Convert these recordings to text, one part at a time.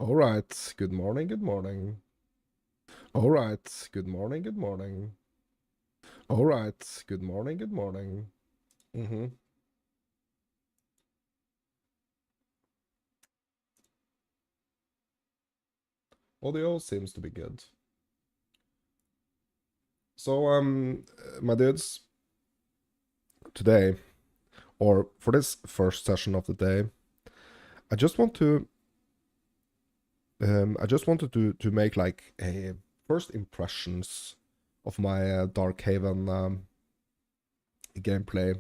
All right. Good morning. Good morning. All right. Good morning. Good morning. All right. Good morning. Good morning. Mm-hmm. Audio seems to be good. So, my dudes, today, or for this first session of the day, I just want to, I just wanted to make like a first impressions of my Darkhaven gameplay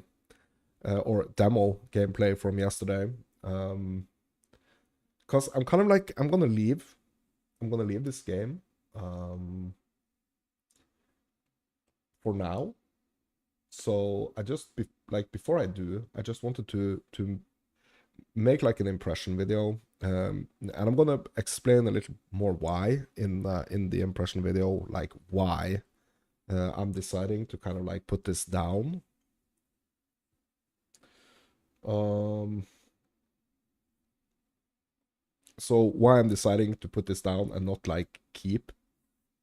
or demo gameplay from yesterday. Because I'm kind of like I'm gonna leave this game um, for now. So I just like before I do, I just wanted to make like an impression video, and I'm gonna explain a little more why in the impression video, like why I'm deciding to kind of like put this down. Um, so why I'm deciding to put this down and not like keep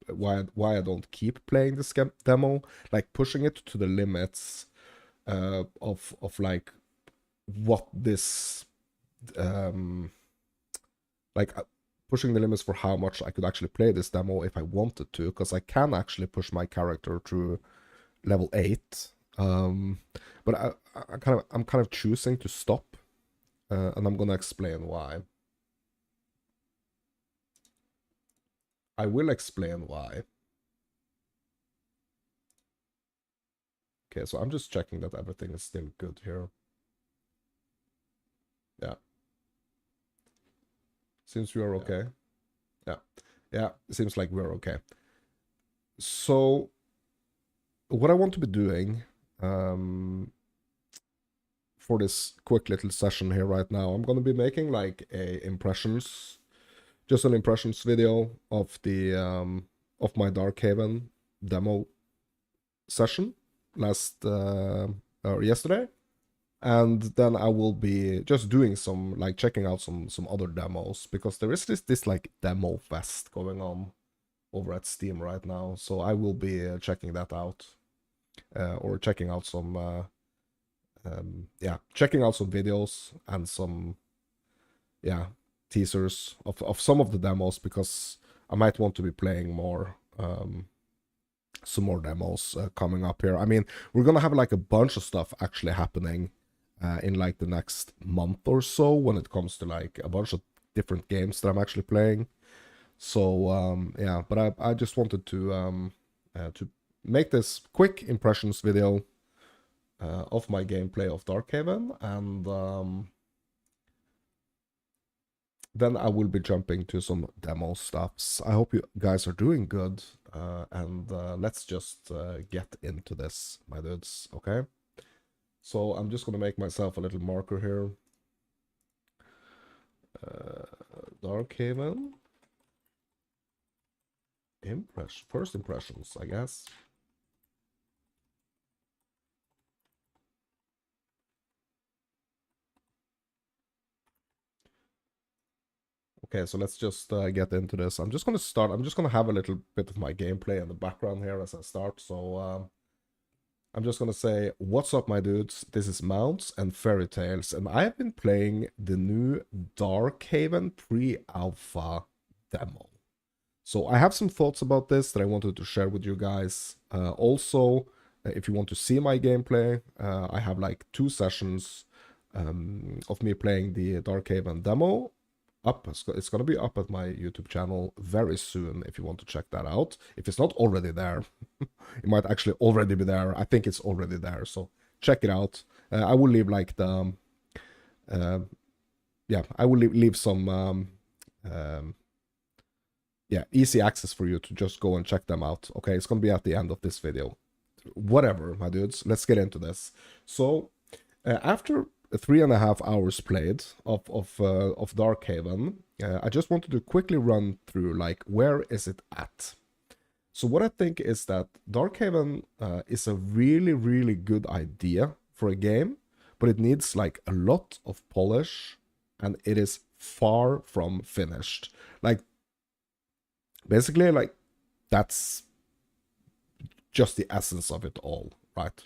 why I don't keep playing this demo, like pushing it to the limits of like what this um like pushing the limits for how much I could actually play this demo if I wanted to, because I can actually push my character to level 8. Um, but I'm kind of choosing to stop, and I'm gonna explain why. I will explain why. Okay, so I'm just checking that everything is still good here. Yeah. Seems we are okay. Yeah. Yeah, seems like we're okay. So what I want to be doing for this quick little session here right now, I'm gonna be making like a impressions, just an impressions video of the of my Darkhaven demo session last or yesterday, and then I will be just doing some like checking out some other demos, because there is this like demo fest going on over at Steam right now, so I will be checking that out, or checking out some yeah, checking out some videos and some yeah teasers of some of the demos, because I might want to be playing more some more demos coming up here. I mean, we're gonna have like a bunch of stuff actually happening in like the next month or so when it comes to like a bunch of different games that I'm actually playing. So yeah, but I just wanted to make this quick impressions video of my gameplay of Darkhaven, and then I will be jumping to some demo stuffs. I hope you guys are doing good, and let's just get into this, my dudes, okay? So I'm just gonna make myself a little marker here. Darkhaven. First impressions, I guess. Okay, so let's just get into this. I'm just gonna have a little bit of my gameplay in the background here as I start. So I'm just gonna say, what's up, my dudes? This is Mounts and Fairy Tales, and I have been playing the new Darkhaven pre-alpha demo. So I have some thoughts about this that I wanted to share with you guys. Also, if you want to see my gameplay, I have like 2 sessions of me playing the Darkhaven demo up. It's going to be up at my YouTube channel very soon if you want to check that out. If it's not already there, it might actually already be there. I think it's already there, so check it out. I will leave like the yeah, I will leave some yeah, easy access for you to just go and check them out. Okay, it's gonna be at the end of this video. Whatever, my dudes, let's get into this. So after 3.5 hours played of Darkhaven, I just wanted to quickly run through like where is it at. So what I think is that Darkhaven is a really good idea for a game, but it needs like a lot of polish and it is far from finished. Like, basically, like, that's just the essence of it all, right?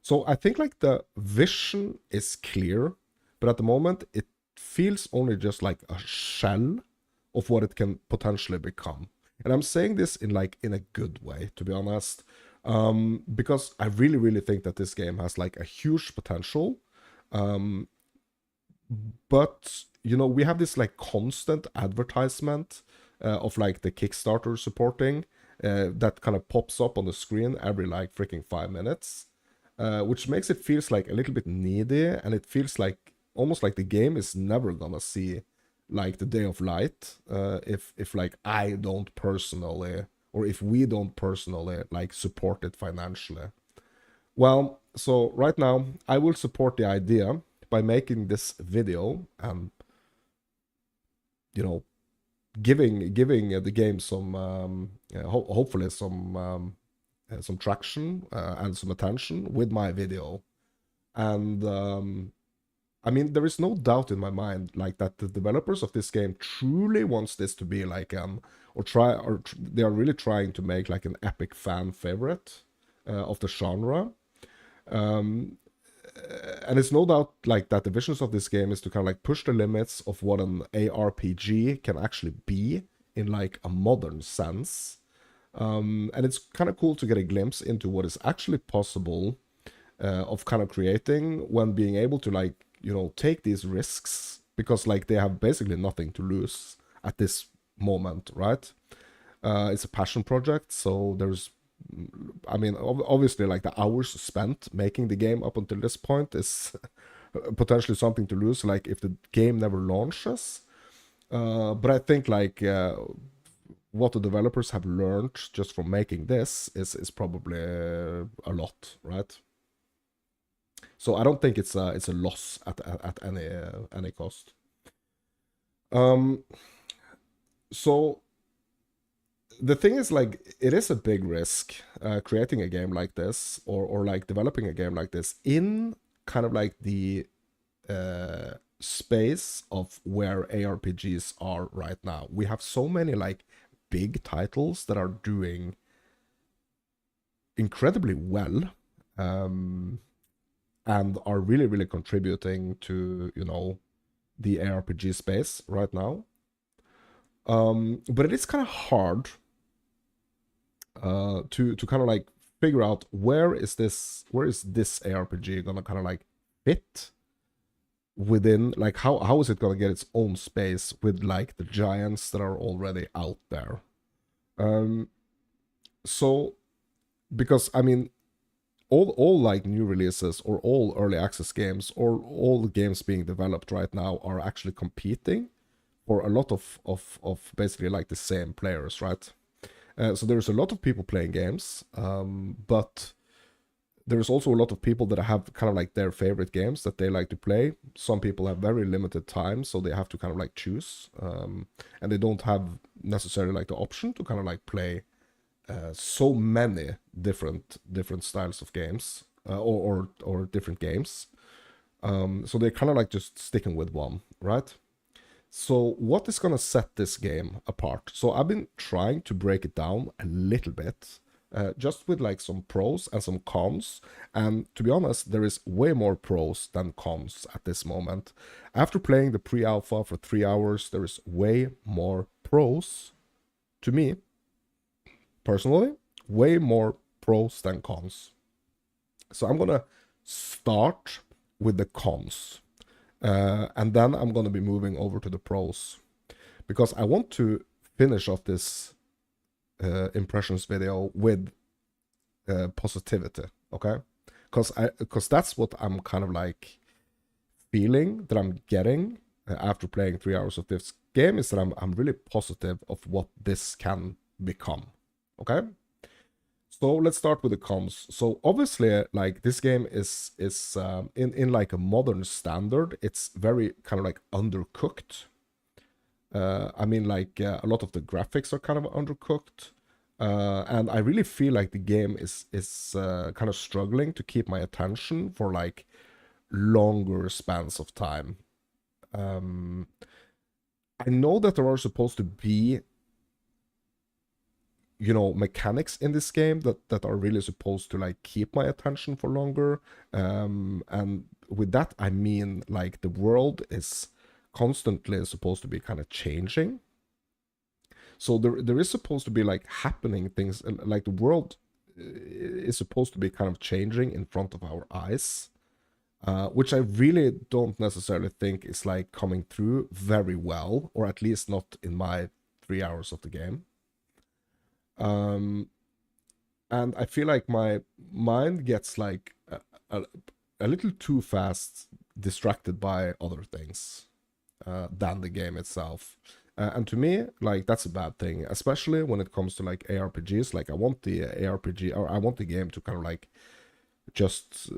So I think like the vision is clear, but at the moment it feels only just like a shell of what it can potentially become. And I'm saying this in like in a good way, to be honest, because I really, really think that this game has like a huge potential. Um, but you know, we have this like constant advertisement of like the Kickstarter supporting that kind of pops up on the screen every like freaking 5 minutes, which makes it feels like a little bit needy, and it feels like almost like the game is never gonna see like the day of light if like I don't personally, or if we don't personally like support it financially. Well, so right now I will support the idea by making this video and, you know, giving the game some hopefully some traction and some attention with my video. And I mean, there is no doubt in my mind like that the developers of this game truly wants this to be like they are really trying to make like an epic fan favorite of the genre. um and it's no doubt like that the visions of this game is to kind of like push the limits of what an ARPG can actually be in like a modern sense. And it's kind of cool to get a glimpse into what is actually possible of kind of creating when being able to like, you know, take these risks, because like they have basically nothing to lose at this moment, right? It's a passion project, so there's, I mean, obviously, like the hours spent making the game up until this point is potentially something to lose, like if the game never launches. But I think like what the developers have learned just from making this is probably a lot, right? So I don't think it's a loss at any cost. Um, so the thing is, like, it is a big risk creating a game like this, or like developing a game like this in kind of like the space of where ARPGs are right now. We have so many like big titles that are doing incredibly well, and are really, really contributing to, you know, the ARPG space right now. But it is kind of hard to kind of like figure out where is this ARPG gonna kind of like fit within, like how is it gonna get its own space with like the giants that are already out there. So because I mean, all like new releases or all early access games or all the games being developed right now are actually competing for a lot of basically like the same players, right? So there's a lot of people playing games, but there's also a lot of people that have kind of like their favorite games that they like to play. Some people have very limited time, so they have to kind of like choose, and they don't have necessarily like the option to kind of like play so many different styles of games, or different games. So they're kind of like just sticking with one, right? So what is gonna set this game apart? So I've been trying to break it down a little bit, just with like some pros and some cons. And to be honest, there is way more pros than cons at this moment. After playing the pre-alpha for 3 hours, there is way more pros to me, personally, way more pros than cons. So I'm gonna start with the cons. And then I'm going to be moving over to the pros, because I want to finish off this impressions video with positivity, okay? Because that's what I'm kind of like feeling that I'm getting after playing 3 hours of this game, is that I'm really positive of what this can become, okay? So let's start with the cons. So obviously, like this game is in like a modern standard, it's very kind of like undercooked. I mean, like a lot of the graphics are kind of undercooked, and I really feel like the game is kind of struggling to keep my attention for like longer spans of time. Um, I know that there are supposed to be, mechanics in this game that are really supposed to like keep my attention for longer. And with that, I mean like the world is constantly supposed to be kind of changing. So there is supposed to be like happening things, like the world is supposed to be kind of changing in front of our eyes. Which I really don't necessarily think is like coming through very well, or at least not in my 3 hours of the game. Um, and I feel like my mind gets like a little too fast distracted by other things than the game itself. And to me, like that's a bad thing, especially when it comes to like ARPGs. Like I want the ARPG, or I want the game to kind of like just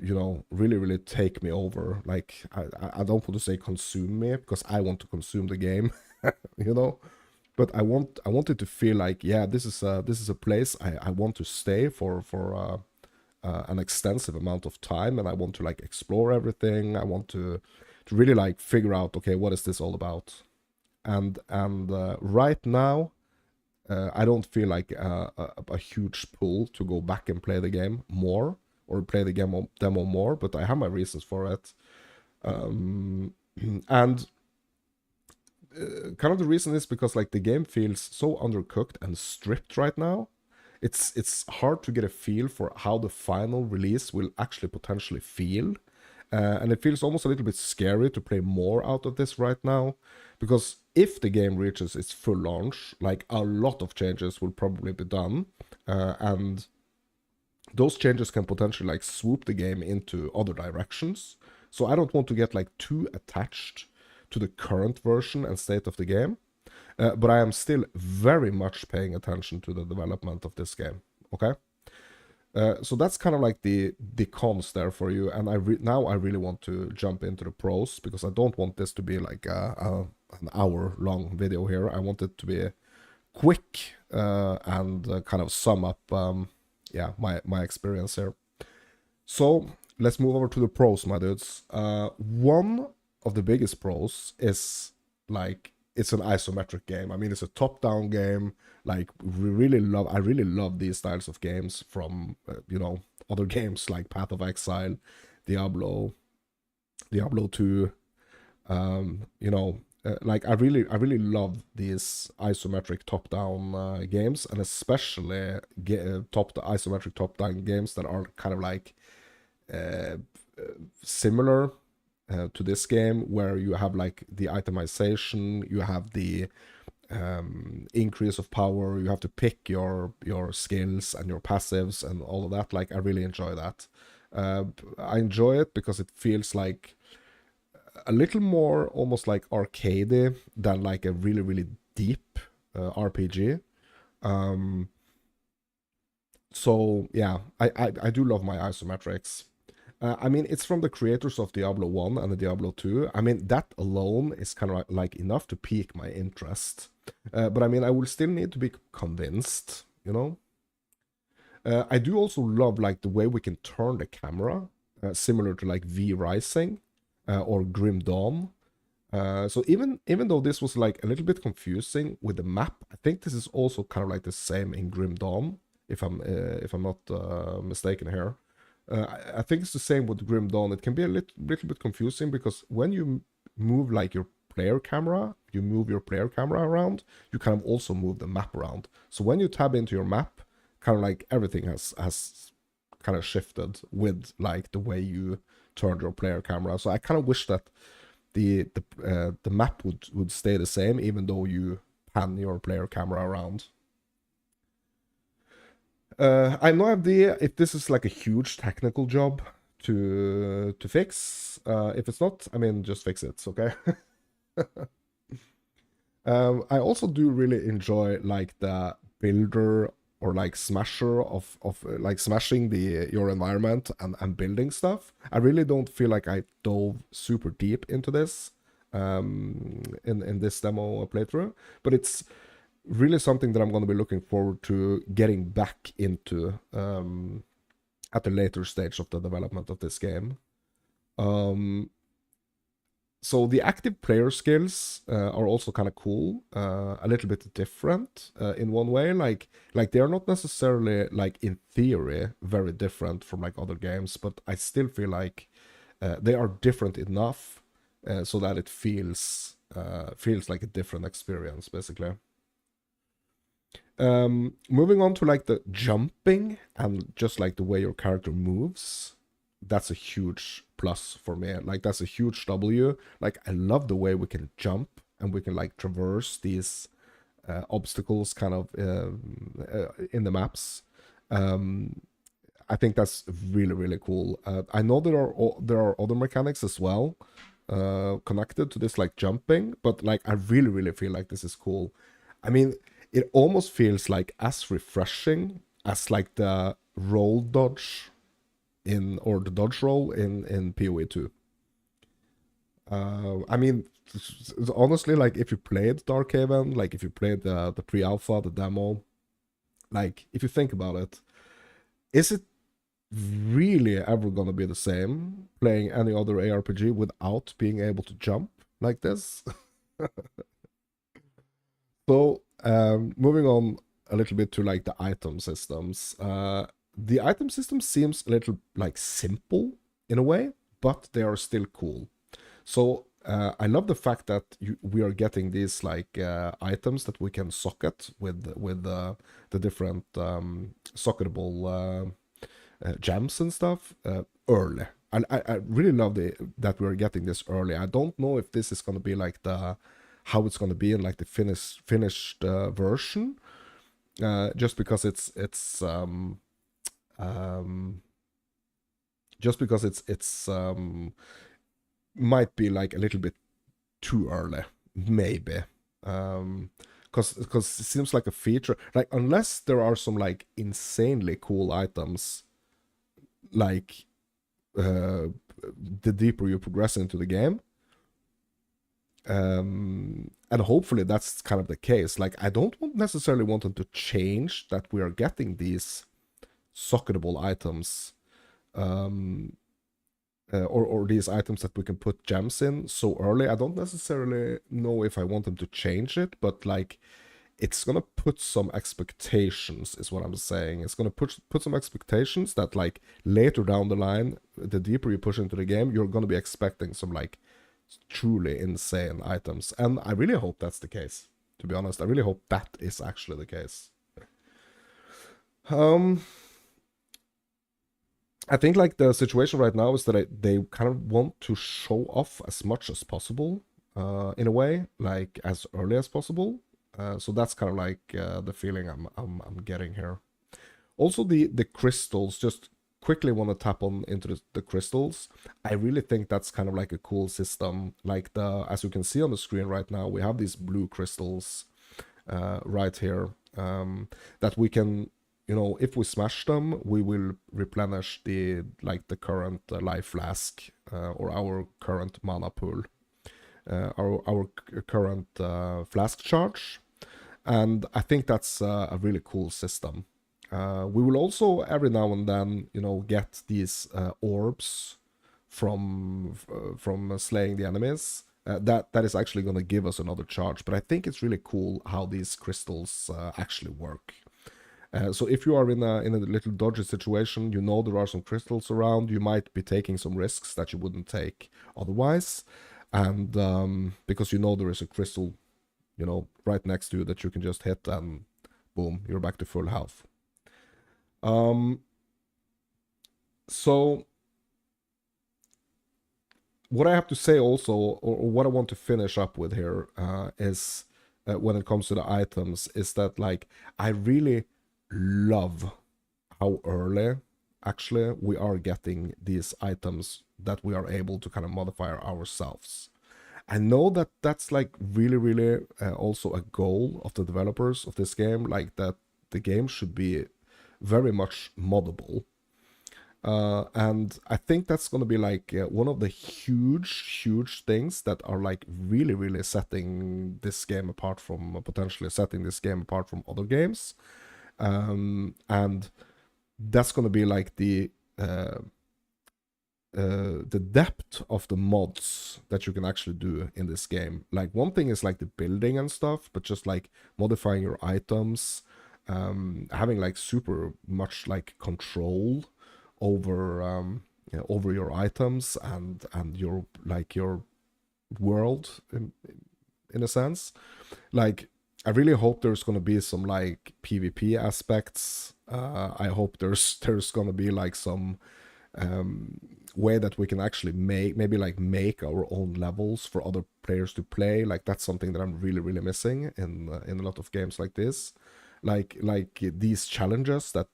really really take me over. Like I don't want to say consume me, because I want to consume the game, you know. But I want it to feel like, yeah, this is a place I want to stay for an extensive amount of time, and I want to like explore everything. I want to really like figure out, okay, what is this all about. And right now, I don't feel like a huge pull to go back and play the game more, or play the game demo more, but I have my reasons for it. And kind of the reason is because like the game feels so undercooked and stripped right now. It's hard to get a feel for how the final release will actually potentially feel. And it feels almost a little bit scary to play more out of this right now, because if the game reaches its full launch, like a lot of changes will probably be done, and those changes can potentially like swoop the game into other directions. So I don't want to get like too attached to the current version and state of the game, but I am still very much paying attention to the development of this game. Okay. So that's kind of like the cons there for you, and now I really want to jump into the pros, because I don't want this to be like an hour long video here. I want it to be quick and kind of sum up yeah, my experience here. So let's move over to the pros, my dudes. One of the biggest pros is like it's an isometric game. I mean, it's a top-down game. Like I really love these styles of games from other games like Path of Exile, Diablo, Diablo 2. Like I really love these isometric top-down games, and especially isometric top-down games that are kind of like uh, similar to this game, where you have like the itemization, you have the increase of power, you have to pick your skills and your passives and all of that. Like I really enjoy that. I enjoy it because it feels like a little more almost like arcadey than like a really really deep RPG. Um, so yeah, I do love my isometrics. I mean, it's from the creators of Diablo 1 and the Diablo 2. I mean, that alone is kind of like enough to pique my interest. But I mean, I will still need to be convinced, you know? I do also love like the way we can turn the camera, similar to like V Rising or Grim Dawn. So even though this was like a little bit confusing with the map, I think this is also kind of like the same in Grim Dawn, if I'm not mistaken here. I think it's the same with Grim Dawn. It can be a little bit confusing because when you move like your player camera, you move your player camera around, you kind of also move the map around. So when you tab into your map, kind of like everything has kind of shifted with like the way you turned your player camera. So I kind of wish that the map would stay the same even though you pan your player camera around. I have no idea if this is like a huge technical job to fix. If it's not, I mean, just fix it, okay? I also do really enjoy like the builder or like smasher of like smashing your environment and building stuff. I really don't feel like I dove super deep into this in this demo playthrough, but it's really something that I'm going to be looking forward to getting back into at a later stage of the development of this game. Um, So the active player skills are also kind of cool, a little bit different in one way. Like they are not necessarily like in theory very different from like other games, but I still feel like they are different enough so that it feels like a different experience, basically. Moving on to like the jumping and just like the way your character moves, that's a huge plus for me. Like that's a huge W. Like I love the way we can jump and we can like traverse these obstacles kind of in the maps. Um, I think that's really really cool. I know there are other mechanics as well connected to this like jumping, but like I really really feel like this is cool. I mean, it almost feels like as refreshing as like the roll dodge in or the dodge roll in PoE 2. I mean, honestly, like if you played Darkhaven, like if you played the pre-alpha, the demo, like if you think about it, is it really ever gonna be the same playing any other ARPG without being able to jump like this? So, moving on a little bit to like the item systems. The item system seems a little like simple in a way, but they are still cool. So I love the fact that we are getting these like items that we can socket with the different socketable gems and stuff early. I really love that we're getting this early. I don't know if this is gonna be like the how it's gonna be in like the finished version, just because um, it's might be like a little bit too early, maybe. Because it seems like a feature, like unless there are some like insanely cool items, like the deeper you progress into the game. And hopefully that's kind of the case. Like I don't necessarily want them to change that we are getting these socketable items, or these items that we can put gems in so early. I don't necessarily know if I want them to change it, but like it's gonna put some expectations, is what I'm saying. It's gonna put some expectations that like later down the line, the deeper you push into the game, you're gonna be expecting some like truly insane items. And I really hope that's the case. To be honest, I really hope that is actually the case. Um, I think like the situation right now is that they kind of want to show off as much as possible, in a way, like as early as possible. So that's kind of like the feeling I'm getting here. Also, the crystals. Just quickly want to tap on into the crystals. I really think that's kind of like a cool system. Like the as you can see on the screen right now, we have these blue crystals right here, that we can, if we smash them, we will replenish the current life flask, or our current mana pool, our current flask charge. And I think that's a really cool system. We will also every now and then, get these orbs from slaying the enemies. That is actually going to give us another charge. But I think it's really cool how these crystals actually work. So if you are in a little dodgy situation, there are some crystals around. You might be taking some risks that you wouldn't take otherwise, and because there is a crystal, right next to you that you can just hit, and boom, you're back to full health. Um, so what I have to say also, or what I want to finish up with here, is when it comes to the items, is that like I really love how early actually we are getting these items that we are able to kind of modify ourselves. I know that that's like really, really also a goal of the developers of this game, like that the game should be very much moddable. And I think that's going to be like one of the huge, huge things that are like really, really setting this game apart from potentially setting this game apart from other games. And that's going to be like the depth of the mods that you can actually do in this game. Like one thing is like the building and stuff, but just like modifying your items, having like super much like control over over your items and your like your world in a sense. Like I really hope there's gonna be some like PvP aspects. I hope there's gonna be like some way that we can actually maybe like make our own levels for other players to play. Like that's something that I'm really missing in a lot of games like this. Like these challenges that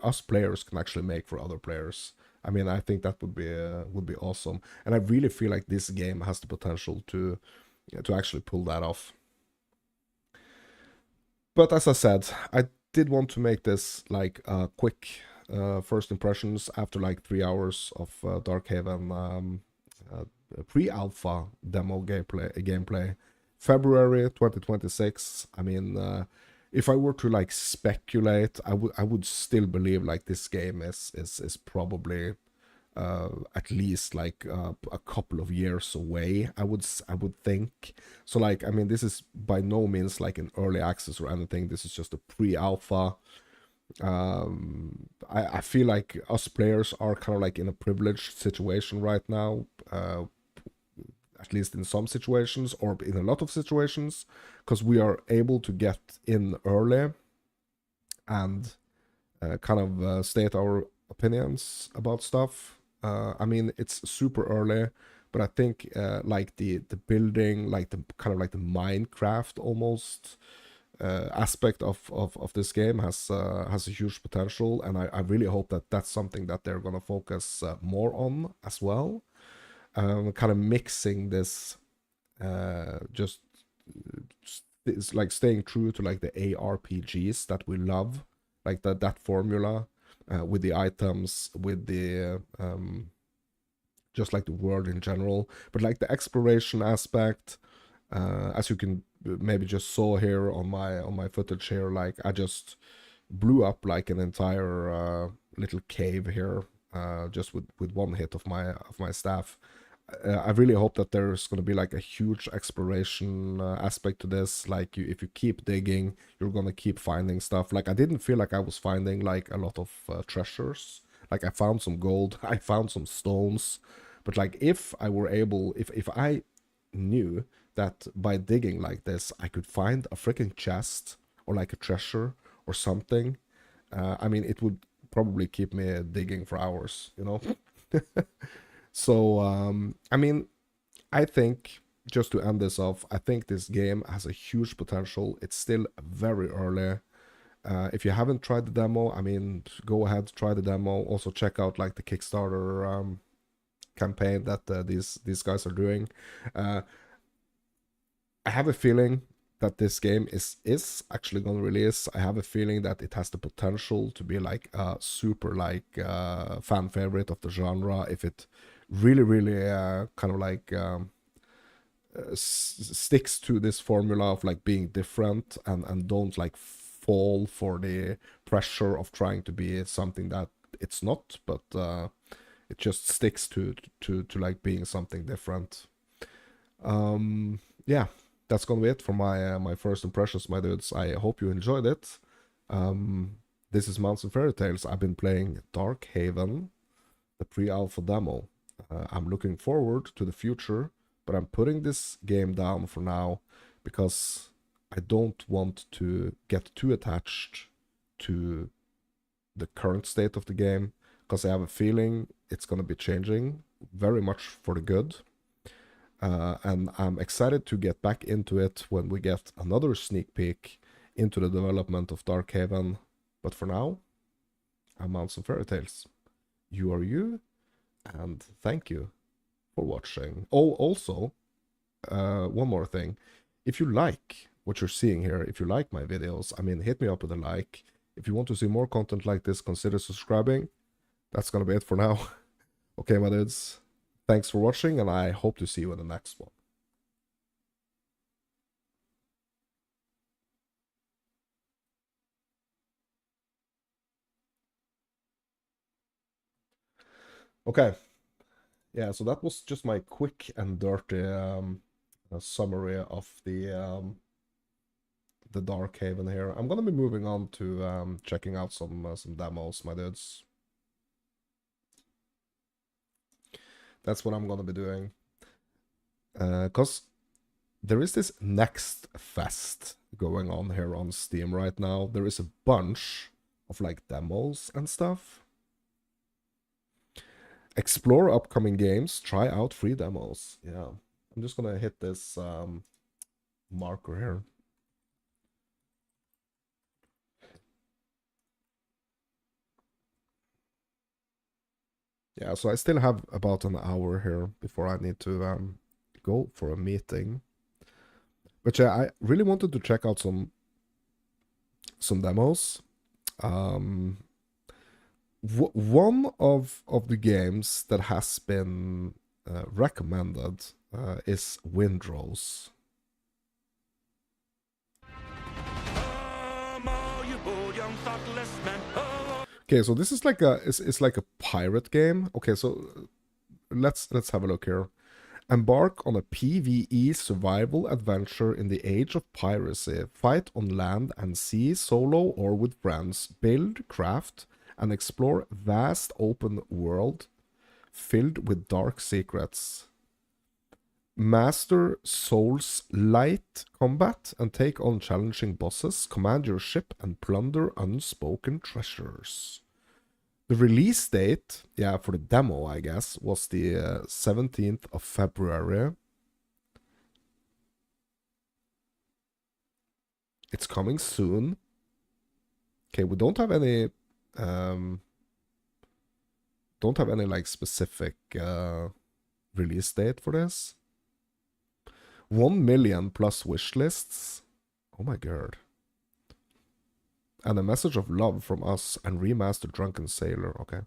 us players can actually make for other players. I mean, I think that would be awesome, and I really feel like this game has the potential to actually pull that off. But as I said, I did want to make this like quick first impressions after like 3 hours of Darkhaven uh, pre-alpha demo gameplay. February 2026. I mean, if I were to like speculate, I would still believe like this game is probably at least like a couple of years away. I would think. So like I mean, this is by no means like an early access or anything. This is just a pre-alpha. I feel like us players are kind of like in a privileged situation right now. At least in some situations or in a lot of situations, because we are able to get in early and kind of state our opinions about stuff. I mean, it's super early, but I think like the building, like the kind of like the Minecraft almost aspect of this game has a huge potential, and I really hope that that's something that they're gonna focus more on as well. Kind of mixing this, just it's like staying true to like the ARPGs that we love, like that formula, with the items, with the just like the world in general, but like the exploration aspect, as you can maybe just saw here on my footage here, like I just blew up like an entire little cave here, just with one hit of my staff. I really hope that there's going to be like a huge exploration aspect to this. Like if you keep digging, you're going to keep finding stuff. Like I didn't feel like I was finding like a lot of treasures. Like I found some gold, I found some stones, but like if I were able, if I knew that by digging like this, I could find a freaking chest or like a treasure or something, I mean, it would probably keep me digging for hours, you know? So, I mean, I think just to end this off, I think this game has a huge potential. It's still very early. If you haven't tried the demo, I mean, go ahead, try the demo. Also, check out like the Kickstarter campaign that these guys are doing. Uh, I have a feeling that this game is actually going to release. I have a feeling that it has the potential to be like a super like fan favorite of the genre if it really kind of like sticks to this formula of like being different and don't like fall for the pressure of trying to be something that it's not, but it just sticks to like being something different. Yeah, that's gonna be it for my first impressions, my dudes. I hope you enjoyed it. Um, this is Mounts and Fairy Tales. I've been playing Darkhaven, the pre-alpha demo. I'm looking forward to the future, but I'm putting this game down for now because I don't want to get too attached to the current state of the game because I have a feeling it's gonna be changing very much for the good. And I'm excited to get back into it when we get another sneak peek into the development of Darkhaven. But for now, I'm Mounts and Fairy Tales. You are you, and thank you for watching. Oh, also, one more thing. If you like what you're seeing here, if you like my videos, I mean, hit me up with a like. If you want to see more content like this, consider subscribing. That's gonna be it for now. Okay, my dudes. Thanks for watching, and I hope to see you in the next one. Okay. Yeah, so that was just my quick and dirty summary of the Darkhaven here. I'm gonna be moving on to checking out some demos, my dudes. That's what I'm gonna be doing. Cause there is this Next Fest going on here on Steam right now. There is a bunch of like demos and stuff. Explore upcoming games, try out free demos. Yeah, I'm just gonna hit this marker here. Yeah, so I still have about an hour here before I need to go for a meeting. But yeah, I really wanted to check out some demos. One of the games that has been recommended is Windrose. Okay, so this is like it's like a pirate game. Okay, so let's have a look here. Embark on a PvE survival adventure in the age of piracy. Fight on land and sea, solo or with friends. Build, craft, and explore vast open world filled with dark secrets. Master Souls light combat and take on challenging bosses. Command your ship and plunder unspoken treasures. The release date, yeah, for the demo, I guess, was the 17th of February. It's coming soon. Okay, we don't have any like specific release date for this. 1 million plus wish lists. Oh my god. And a message of love from us and remastered Drunken Sailor. Okay.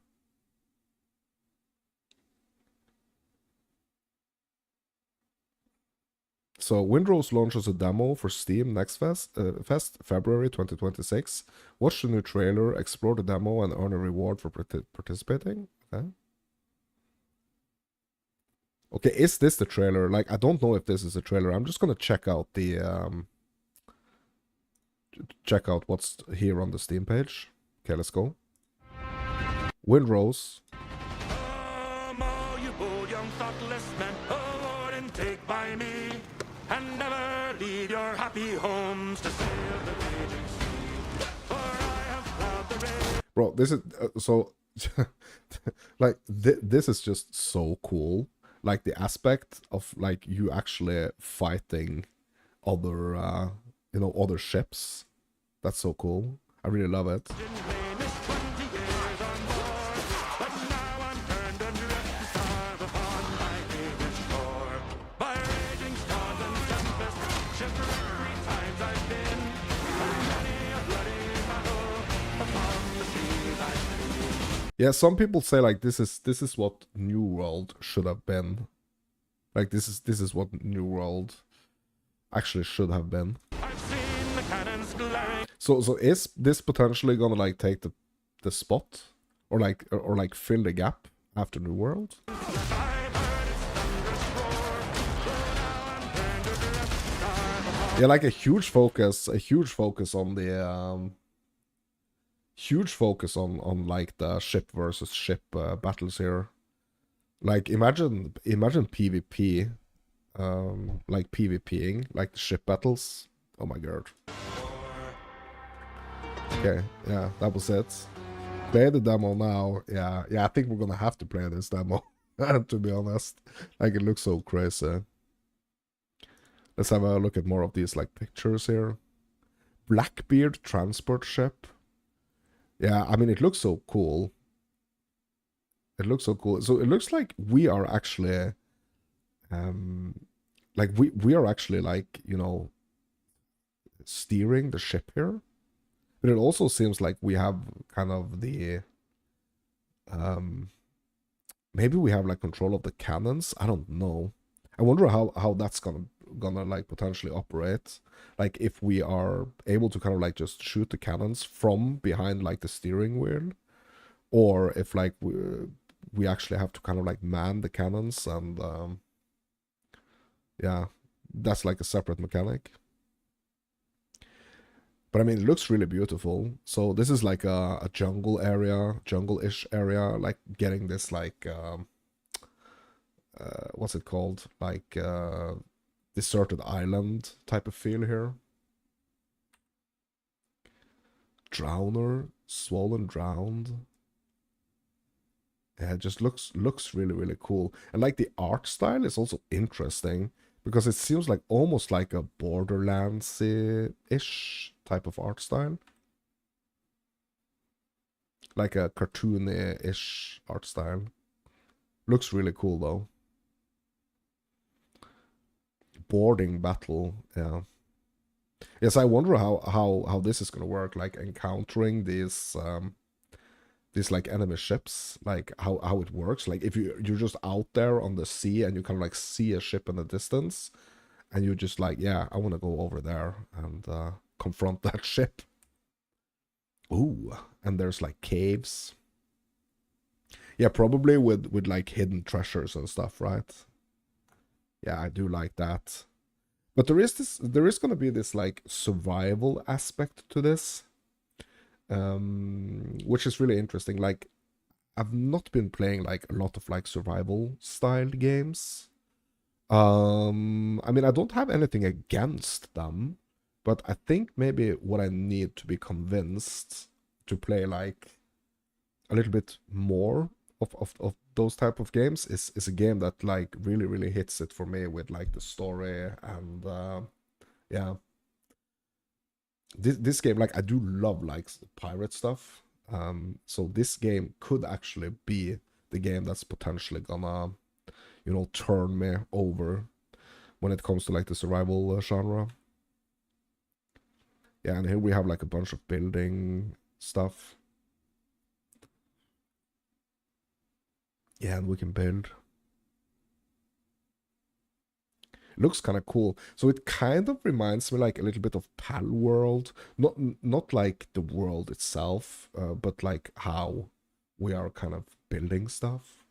So Windrose launches a demo for Steam Next Fest, February 2026. Watch the new trailer, explore the demo, and earn a reward for participating. Okay. Okay, is this the trailer? Like, I don't know if this is a trailer. I'm just gonna check out the check out what's here on the Steam page. Okay, let's go. Windrose. You bold young thoughtless men, and take by me, and never leave your happy homes to sail the raging sea. For I have plowed the rail. Bro, this is so like this is just so cool. Like the aspect of like you actually fighting other other ships. That's so cool. I really love it. Yeah, some people say like this is what New World should have been. Like this is what New World actually should have been. So is this potentially gonna like take the spot or like fill the gap after New World? Yeah, like a huge focus on the huge focus on like the ship versus ship battles here. Like imagine PvP, like PvPing, like the ship battles. Oh my god. Okay, yeah, that was it. Play the demo now. Yeah, I think we're gonna have to play this demo, to be honest. Like, it looks so crazy. Let's have a look at more of these, like, pictures here. Blackbeard transport ship. Yeah, I mean, it looks so cool. It looks so cool. So it looks like we are actually, like, we are actually, like, steering the ship here. But it also seems like we have kind of the, maybe we have like control of the cannons. I don't know. I wonder how that's gonna like potentially operate. Like if we are able to kind of like just shoot the cannons from behind like the steering wheel, or if like we actually have to kind of like man the cannons, and yeah, that's like a separate mechanic. But I mean, it looks really beautiful. So this is like a jungle area, jungle-ish area, like getting this like what's it called? Like deserted island type of feel here. Drowner, swollen, drowned. Yeah, it just looks really really cool. And like the art style is also interesting because it seems like almost like a Borderlands-ish type of art style. Like a cartoony-ish art style. Looks really cool though. Boarding battle, yeah. Yes, I wonder how this is gonna work, like encountering these like enemy ships, like how it works. Like if you're just out there on the sea and you kind of like see a ship in the distance, and you're just like, yeah, I want to go over there and confront that ship. Ooh, and there's like caves. Yeah, probably with like hidden treasures and stuff, right? Yeah, I do like that. But there is gonna be this like survival aspect to this, which is really interesting. Like I've not been playing like a lot of like survival style games. I mean, I don't have anything against them, but I think maybe what I need to be convinced to play like a little bit more of those type of games is a game that like really really hits it for me with like the story and yeah. This game, like I do love like pirate stuff. So this game could actually be the game that's potentially gonna, you know, turn me over when it comes to like the survival genre. Yeah, and here we have like a bunch of building stuff. Yeah, and we can build. Looks kind of cool. So it kind of reminds me like a little bit of Pal World. Not like the world itself, but like how we are kind of building stuff.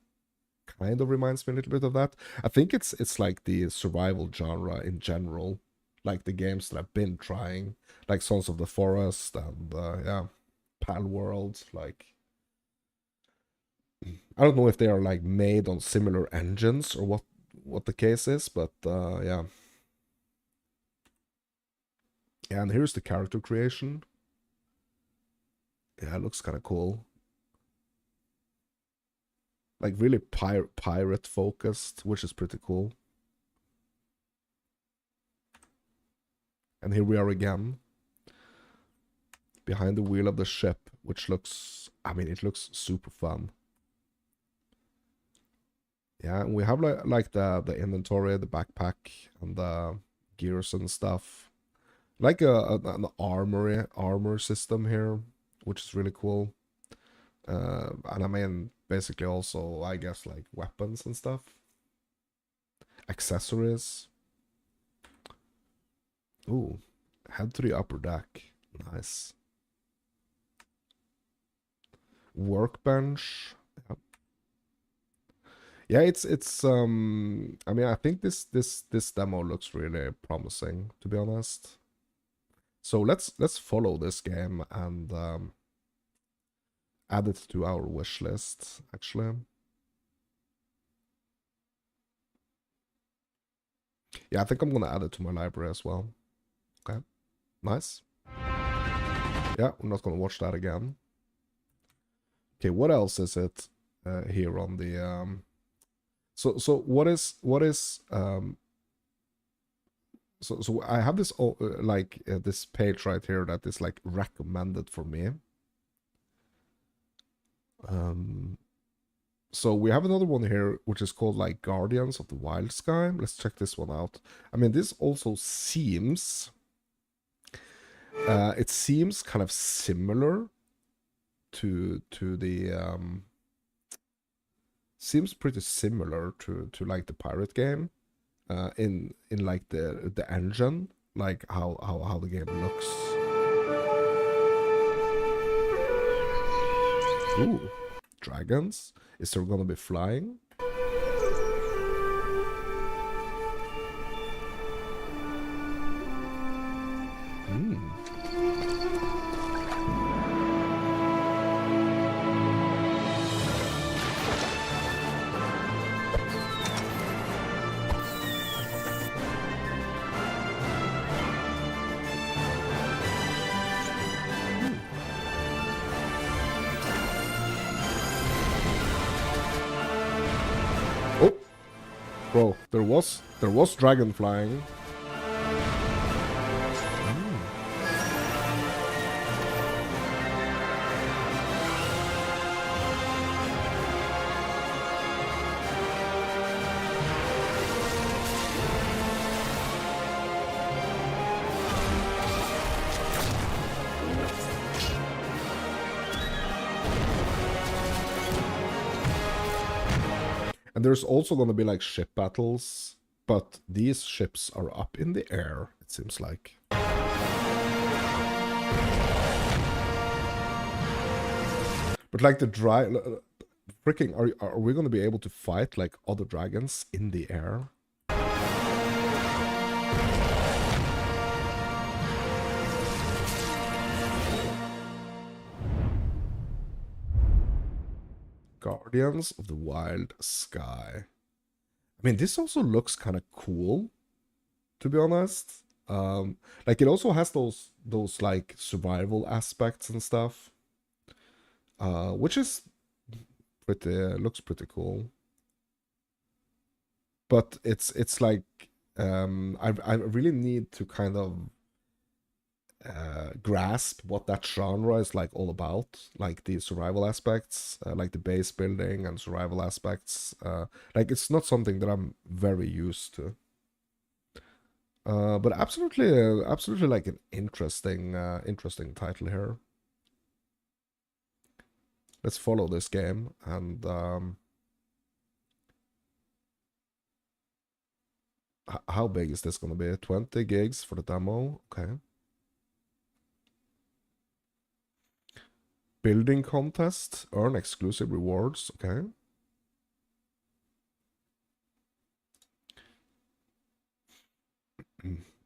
Kind of reminds me a little bit of that. I think it's like the survival genre in general, like the games that I've been trying, like Sons of the Forest and yeah, Pal World. Like I don't know if they are like made on similar engines or what the case is, but yeah. Yeah, and here's the character creation. Yeah, it looks kind of cool. Like really pirate focused, which is pretty cool. And here we are again, behind the wheel of the ship, which looks, I mean, it looks super fun. Yeah, and we have like the inventory, the backpack, and the gears and stuff. Like an armor system here, which is really cool. And I mean, basically also, I guess, like weapons and stuff. Accessories. Ooh, head to the upper deck. Nice. Workbench. Yep. Yeah, it's I mean, I think this demo looks really promising, to be honest. So let's follow this game and add it to our wish list, actually. Yeah, I think I'm gonna add it to my library as well. Okay, nice. Yeah, we're not gonna watch that again. Okay, what else is it here on the so what is so I have this like this page right here that is like recommended for me. So we have another one here which is called like Guardians of the Wild Sky. Let's check this one out. I mean, this also seems it seems kind of similar to the seems pretty similar to like the pirate game in like the engine, like how the game looks. Ooh, dragons? Is there gonna be flying? Oh, bro, there was dragon flying. And there's also gonna be like ship battles, but these ships are up in the air, it seems like. But like the freaking, are we gonna be able to fight like other dragons in the air? Guardians of the Wild Sky. I mean, this also looks kind of cool, to be honest. Like it also has those like survival aspects and stuff, which is looks pretty cool. But it's like I really need to kind of grasp what that genre is like all about, like the survival aspects, like the base building and survival aspects. Like it's not something that I'm very used to. But absolutely like an interesting title here. Let's follow this game and how big is this gonna be? 20 gigs for the demo. Okay. Building contest, earn exclusive rewards. Okay.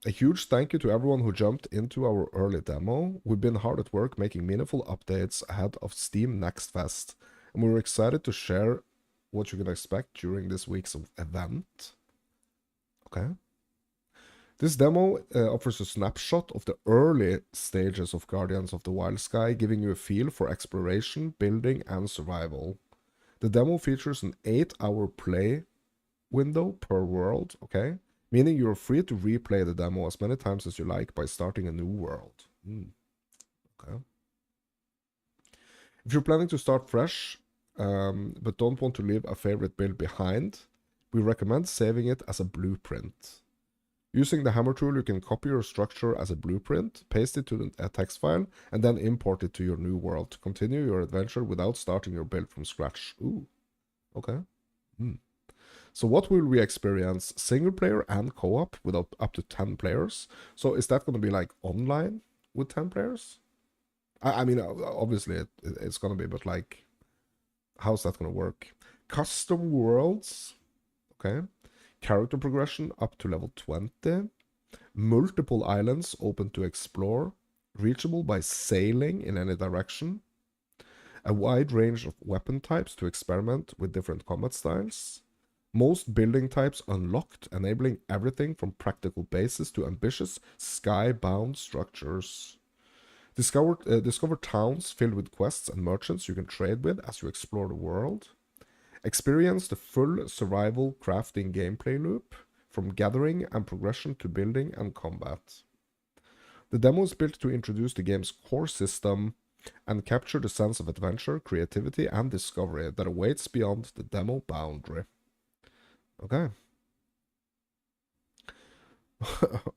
A huge thank you to everyone who jumped into our early demo. We've been hard at work making meaningful updates ahead of Steam Next Fest, and we're excited to share what you can expect during this week's event. Okay. This demo offers a snapshot of the early stages of Guardians of the Wild Sky, giving you a feel for exploration, building, and survival. The demo features an 8-hour play window per world, okay? Meaning you're free to replay the demo as many times as you like by starting a new world. Okay. If you're planning to start fresh, but don't want to leave a favorite build behind, we recommend saving it as a blueprint. Using the hammer tool, you can copy your structure as a blueprint, paste it to a text file, and then import it to your new world to continue your adventure without starting your build from scratch. Ooh, okay. So what will we experience? Single player and co-op with up to 10 players. So is that going to be like online with 10 players? I mean, obviously it's going to be, but like, how's that going to work? Custom worlds, okay. Character progression up to level 20. Multiple islands open to explore. Reachable by sailing in any direction. A wide range of weapon types to experiment with different combat styles. Most building types unlocked, enabling everything from practical bases to ambitious sky-bound structures. Discover towns filled with quests and merchants you can trade with as you explore the world. Experience the full survival crafting gameplay loop, from gathering and progression to building and combat. The demo is built to introduce the game's core system and capture the sense of adventure, creativity, and discovery that awaits beyond the demo boundary. Okay.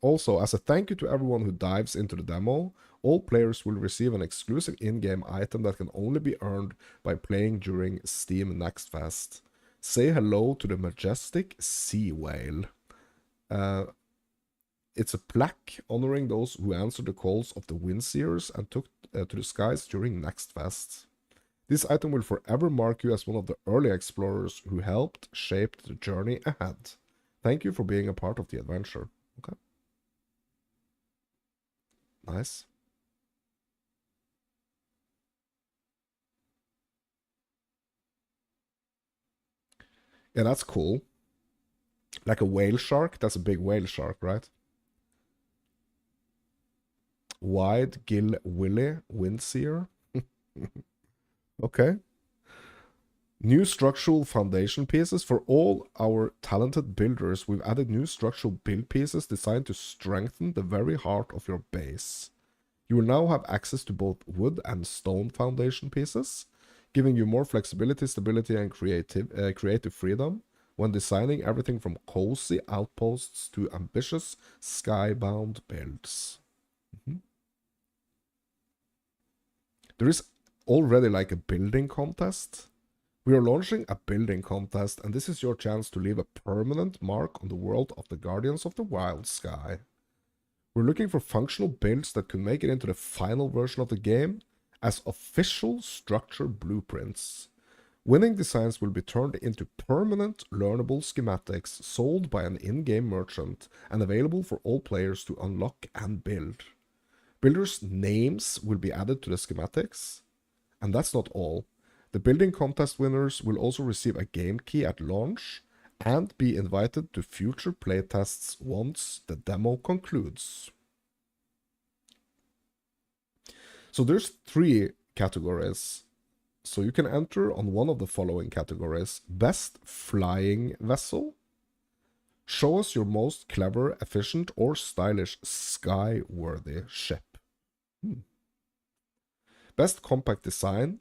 Also, as a thank you to everyone who dives into the demo, all players will receive an exclusive in-game item that can only be earned by playing during Steam Next Fest. Say hello to the majestic sea whale. It's a plaque honoring those who answered the calls of the Windseers and took to the skies during Next Fest. This item will forever mark you as one of the early explorers who helped shape the journey ahead. Thank you for being a part of the adventure. Okay. Nice. Yeah, that's cool. Like a whale shark? That's a big whale shark, right? Wide gill willy windseer. Okay. New structural foundation pieces. For all our talented builders, we've added new structural build pieces designed to strengthen the very heart of your base. You will now have access to both wood and stone foundation pieces, giving you more flexibility, stability, and creative freedom when designing everything from cozy outposts to ambitious skybound builds. There is already like a building contest. We are launching a building contest, and this is your chance to leave a permanent mark on the world of the Guardians of the Wild Sky. We're looking for functional builds that can make it into the final version of the game as official structure blueprints. Winning designs will be turned into permanent learnable schematics sold by an in-game merchant and available for all players to unlock and build. Builders' names will be added to the schematics, and that's not all. The building contest winners will also receive a game key at launch and be invited to future playtests once the demo concludes. So there's 3 categories. So you can enter on one of the following categories. Best flying vessel. Show us your most clever, efficient, or stylish sky-worthy ship. Best compact design.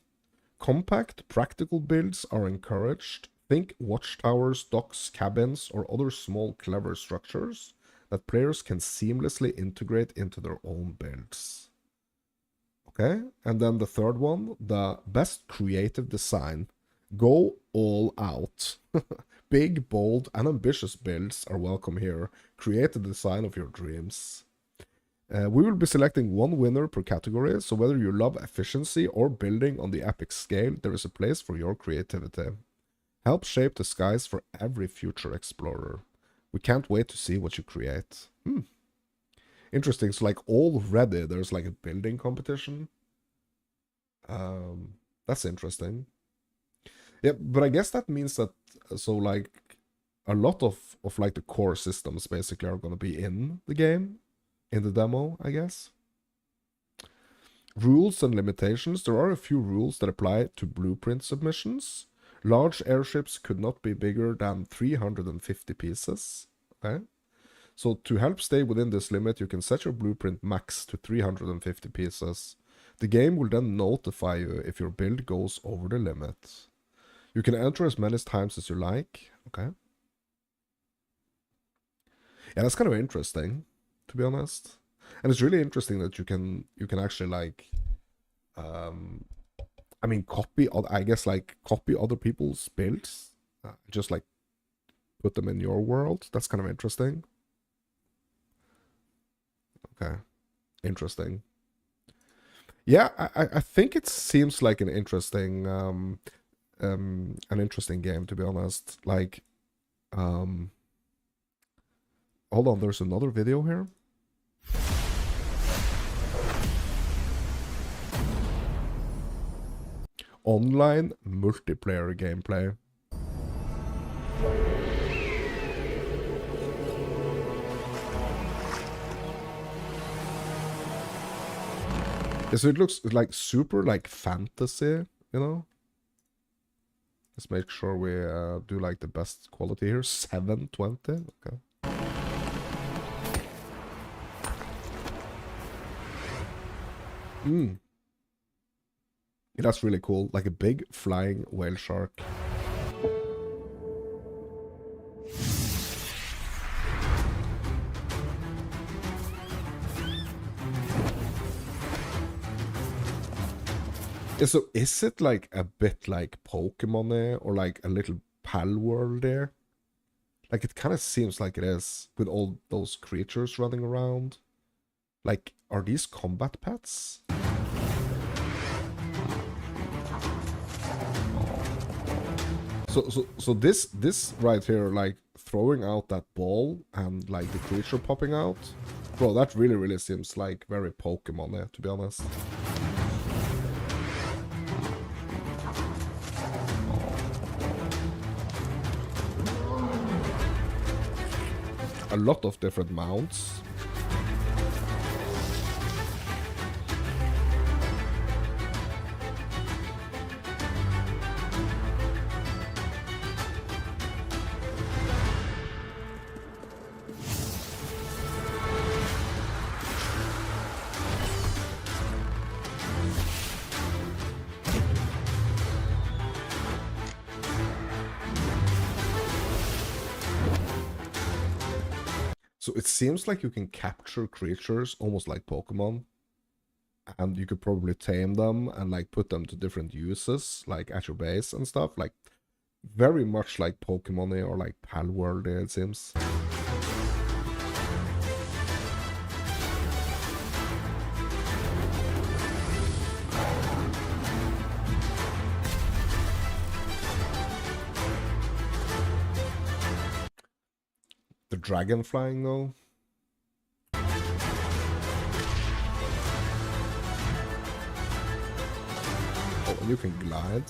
Compact, practical builds are encouraged. Think watchtowers, docks, cabins, or other small, clever structures that players can seamlessly integrate into their own builds. Okay, and then the third one, the best creative design. Go all out. Big, bold, and ambitious builds are welcome here. Create the design of your dreams. We will be selecting one winner per category, so whether you love efficiency or building on the epic scale, there is a place for your creativity. Help shape the skies for every future explorer. We can't wait to see what you create. Interesting. So like already there's like a building competition. That's interesting. Yeah, but I guess that means that so like a lot of like the core systems basically are gonna be in the game. In the demo, I guess. Rules and limitations. There are a few rules that apply to blueprint submissions. Large airships could not be bigger than 350 pieces. Okay. So to help stay within this limit, you can set your blueprint max to 350 pieces. The game will then notify you if your build goes over the limit. You can enter as many times as you like. Okay. Yeah, that's kind of interesting, to be honest. And it's really interesting that you can actually like I mean copy other people's builds, just like put them in your world. That's kind of interesting. Okay, interesting. Yeah, I think it seems like an interesting game, to be honest. Like hold on, there's another video here. Online multiplayer gameplay. Yeah, so it looks like super like fantasy, you know? Let's make sure we do like the best quality here. 720. Okay. Yeah, that's really cool. Like a big flying whale shark. Yeah, so is it like a bit like Pokemon-y or like a little Pal World there? Like it kind of seems like it is with all those creatures running around. Like, are these combat pets? So this right here, like throwing out that ball and like the creature popping out, bro, that really seems like very Pokemon-y, to be honest. A lot of different mounts. So it seems like you can capture creatures almost like Pokemon, and you could probably tame them and like put them to different uses, like at your base and stuff, like very much like Pokemon-y or like Palworld, it seems. The dragon flying though. Oh, and you can glide.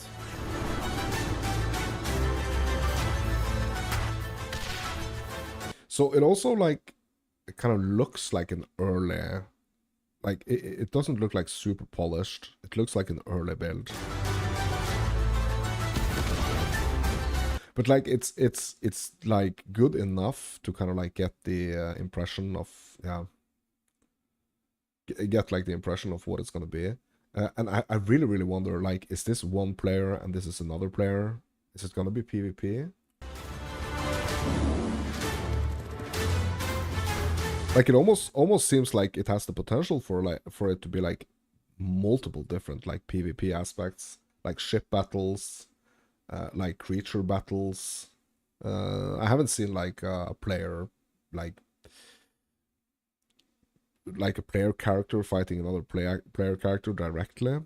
So it also like it kind of looks like an early, like it doesn't look like super polished. It looks like an early build. But like it's like good enough to kind of like get the impression of, yeah, get like the impression of what it's gonna be. And I really wonder, like, is this one player and this is another player? Is it gonna be PvP? Like it almost seems like it has the potential for it to be like multiple different like PvP aspects, like ship battles, like creature battles. I haven't seen like a player like a player character fighting another player character directly.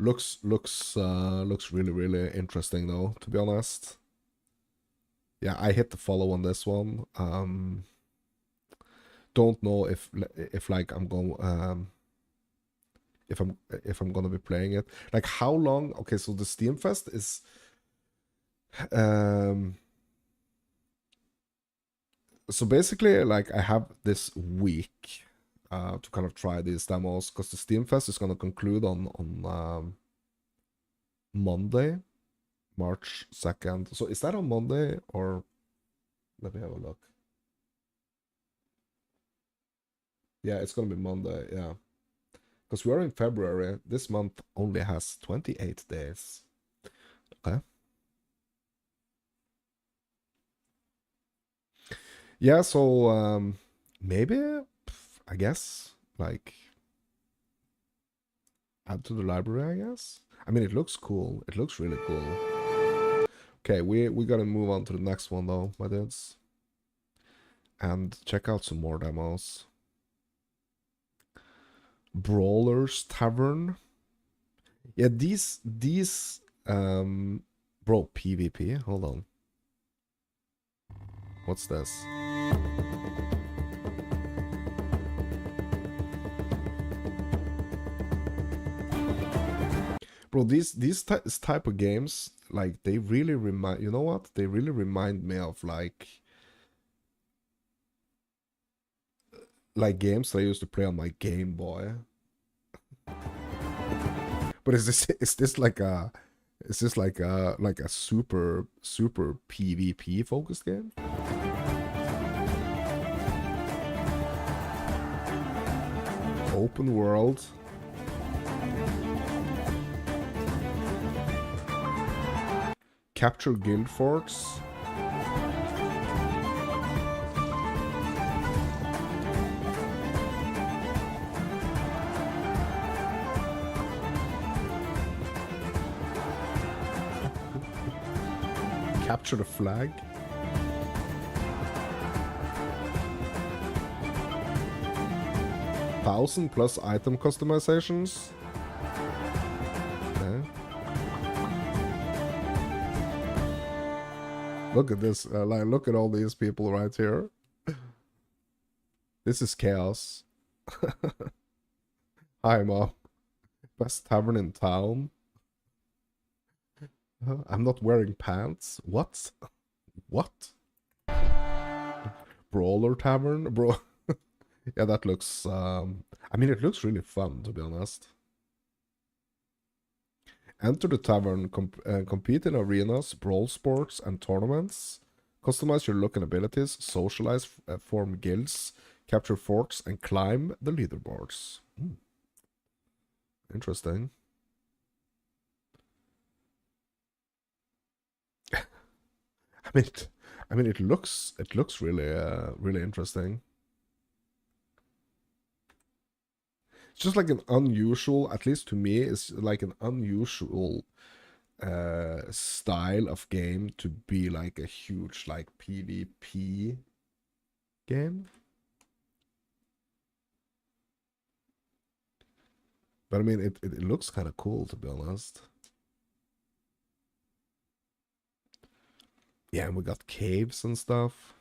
Looks really interesting though, to be honest. Yeah, I hit the follow on this one. Don't know if like I'm going if I'm gonna be playing it. Like how long? Okay, so the Steam Fest is so basically like I have this week to kind of try these demos, because the Steam Fest is gonna conclude on Monday, March 2nd. So is that on Monday, or let me have a look. Yeah, it's gonna be Monday, yeah. Because we are in February. This month only has 28 days. Okay. Yeah, so maybe, I guess, like add to the library, I guess. I mean, it looks cool. It looks really cool. Okay, we gotta move on to the next one though, my dudes. And check out some more demos. Brawler's Tavern. Yeah, these bro, PvP. Hold on. What's this? Bro, these type of games, like they really remind, you know what? They really remind me of like games that I used to play on my Game Boy. But is this like a super PvP focused game? Open world. Capture guild forts. Capture the flag. 1,000 plus item customizations. Okay. Look at this. Like, look at all these people right here. This is chaos. Hi, Mom. Best tavern in town. I'm not wearing pants. What? What? Brawler tavern? Bro. Yeah, that looks... I mean, it looks really fun, to be honest. Enter the tavern, compete in arenas, brawl sports, and tournaments. Customize your look and abilities, socialize, form guilds, capture forts, and climb the leaderboards. Interesting. It looks really really interesting. It's just like an unusual, at least to me, it's like an unusual style of game to be like a huge like PvP game. But I mean, it looks kind of cool, to be honest. Yeah, and we got caves and stuff.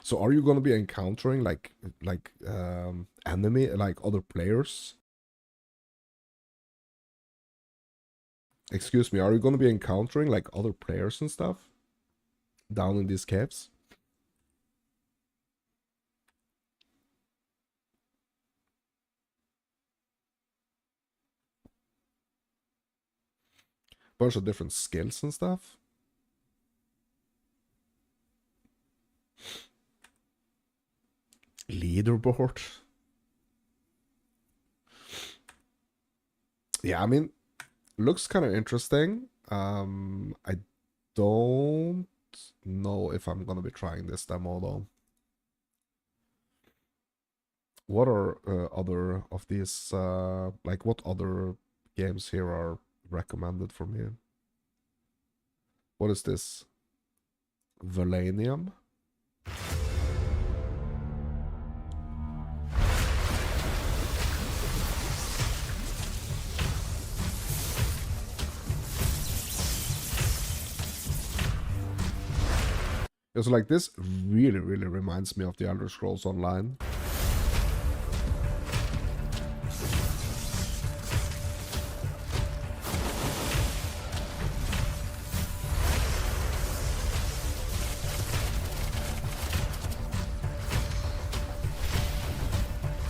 So are you gonna be encountering like enemy, like other players? Excuse me, are you gonna be encountering like other players and stuff down in these caves? Bunch of different skills and stuff. Leaderboard. Yeah, I mean, looks kind of interesting. I don't know if I'm gonna be trying this demo though. What are other of these, like what other games here are recommended for me? What is this? Valanium? It's like this really, really reminds me of the Elder Scrolls Online.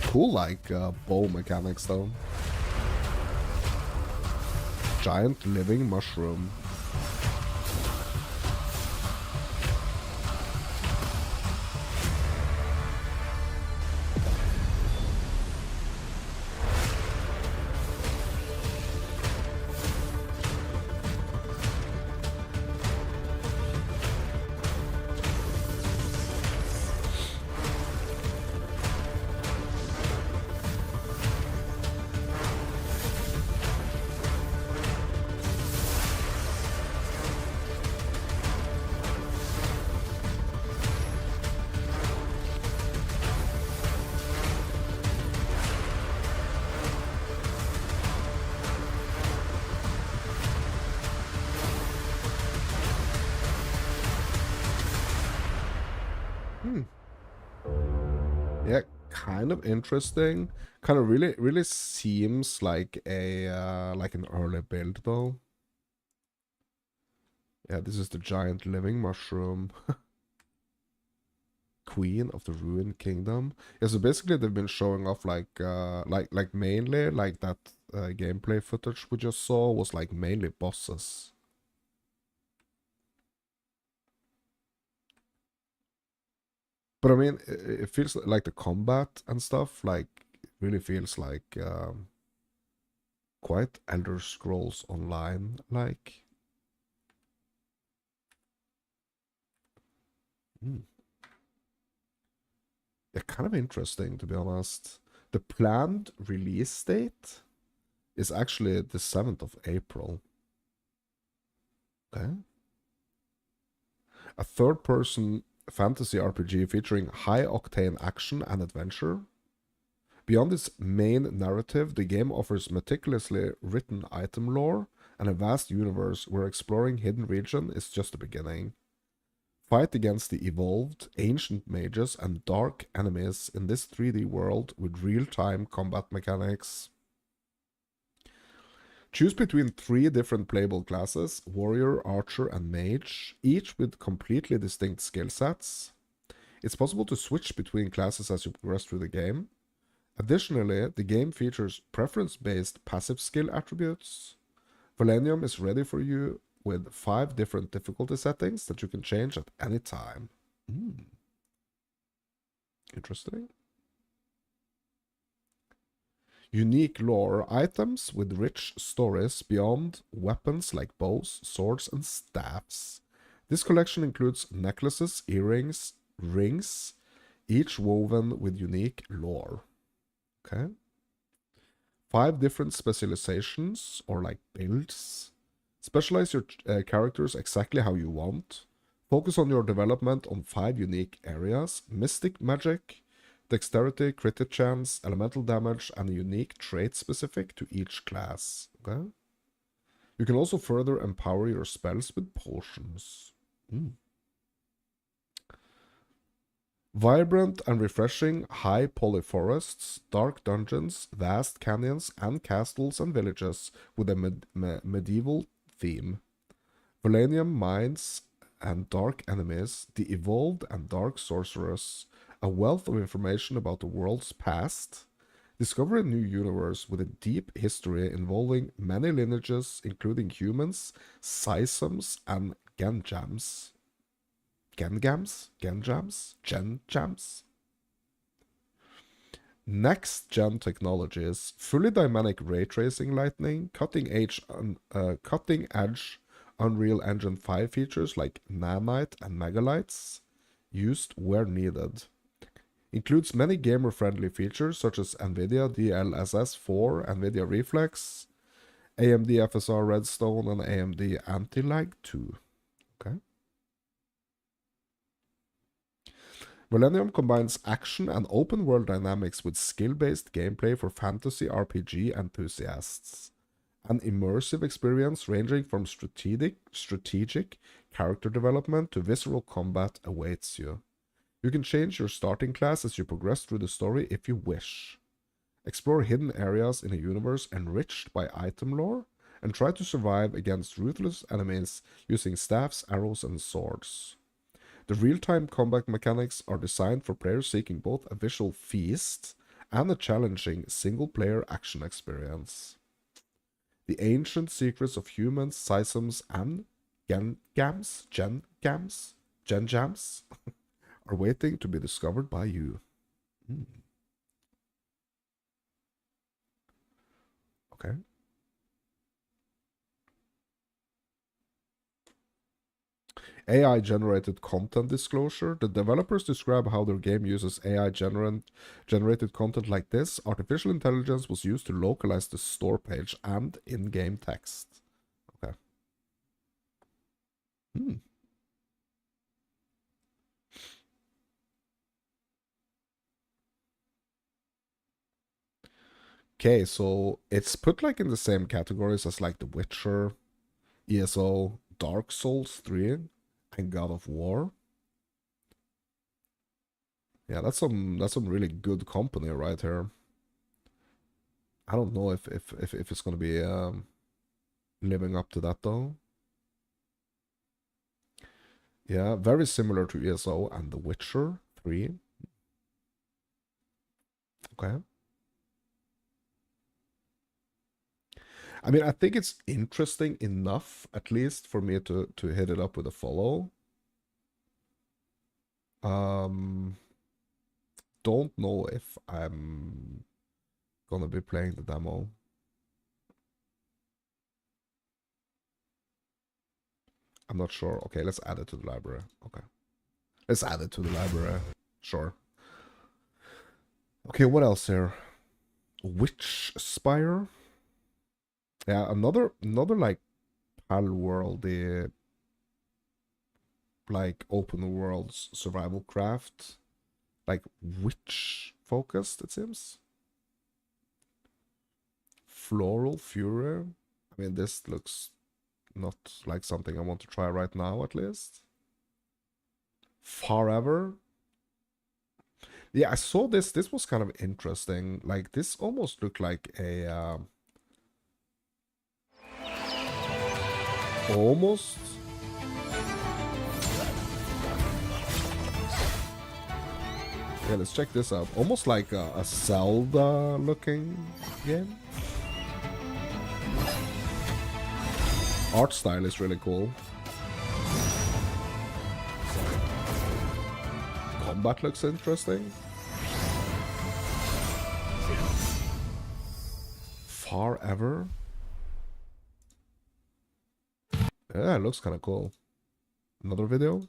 Cool, like bow mechanics though. Giant living mushroom. Yeah, kind of interesting. Kind of really seems like a like an early build though. Yeah, this is the giant living mushroom. Queen of the Ruined Kingdom. Yeah, so basically they've been showing off like mainly like that gameplay footage we just saw was like mainly bosses. But I mean, it feels like the combat and stuff like really feels like quite Elder Scrolls Online like. Hmm. Yeah, kind of interesting to be honest. The planned release date is actually the 7th of April. Okay. A third person fantasy RPG featuring high-octane action and adventure. Beyond its main narrative, the game offers meticulously written item lore and a vast universe where exploring hidden region is just the beginning. Fight against the evolved, ancient mages and dark enemies in this 3D world with real-time combat mechanics. Choose between 3 different playable classes, warrior, archer, and mage, each with completely distinct skill sets. It's possible to switch between classes as you progress through the game. Additionally, the game features preference-based passive skill attributes. Valenium is ready for you with 5 different difficulty settings that you can change at any time. Interesting. Unique lore items with rich stories beyond weapons like bows, swords, and staffs. This collection includes necklaces, earrings, rings, each woven with unique lore. Okay. 5 different specializations, or like builds. Specialize your characters exactly how you want. Focus on your development on 5 unique areas: mystic magic, dexterity, crit chance, elemental damage, and a unique trait specific to each class. Okay. You can also further empower your spells with potions. Vibrant and refreshing high poly forests, dark dungeons, vast canyons, and castles and villages with a medieval theme. Valenium mines and dark enemies, the evolved and dark sorcerers, a wealth of information about the world's past. Discover a new universe with a deep history involving many lineages, including humans, Sisums, and Genjams. Gengams? Genjams? Genjams? Next-gen technologies, fully dynamic ray tracing lightning, cutting-edge Unreal Engine 5 features like nanite and megalites, used where needed. Includes many gamer-friendly features such as NVIDIA DLSS 4, NVIDIA Reflex, AMD FSR Redstone, and AMD Anti-Lag 2. Okay. Millennium combines action and open-world dynamics with skill-based gameplay for fantasy RPG enthusiasts. An immersive experience ranging from strategic character development to visceral combat awaits you. You can change your starting class as you progress through the story if you wish. Explore hidden areas in a universe enriched by item lore, and try to survive against ruthless enemies using staffs, arrows, and swords. The real-time combat mechanics are designed for players seeking both a visual feast and a challenging single-player action experience. The ancient secrets of humans, Sisums, and Gengams are waiting to be discovered by you. Okay. AI-generated content disclosure. The developers describe how their game uses AI-generated content like this. Artificial intelligence was used to localize the store page and in-game text. Okay. Okay, so it's put like in the same categories as like The Witcher, ESO, Dark Souls 3, and God of War. Yeah, that's some really good company right here. I don't know if it's gonna be living up to that though. Yeah, very similar to ESO and The Witcher 3. Okay. I mean, I think it's interesting enough, at least for me to hit it up with a follow. Don't know if I'm gonna be playing the demo. I'm not sure. Okay, let's add it to the library. Okay. Let's add it to the library. Sure. Okay, what else here? Witch Spire? Yeah, another like Pal worldy like open world survival craft, like witch focused, it seems. Floral Fury. I mean, this looks not like something I want to try right now, at least. Forever. Yeah, I saw this. This was kind of interesting. Like, this almost looked like a... almost... Yeah, let's check this out. Almost like a Zelda-looking game. Art style is really cool. Combat looks interesting. Forever. Yeah, it looks kind of cool. Another video.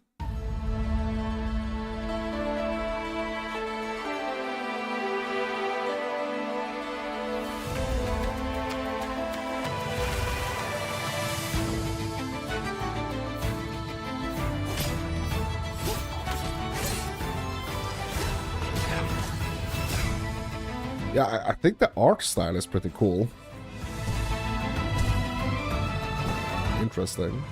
Yeah, I think the art style is pretty cool. Interesting.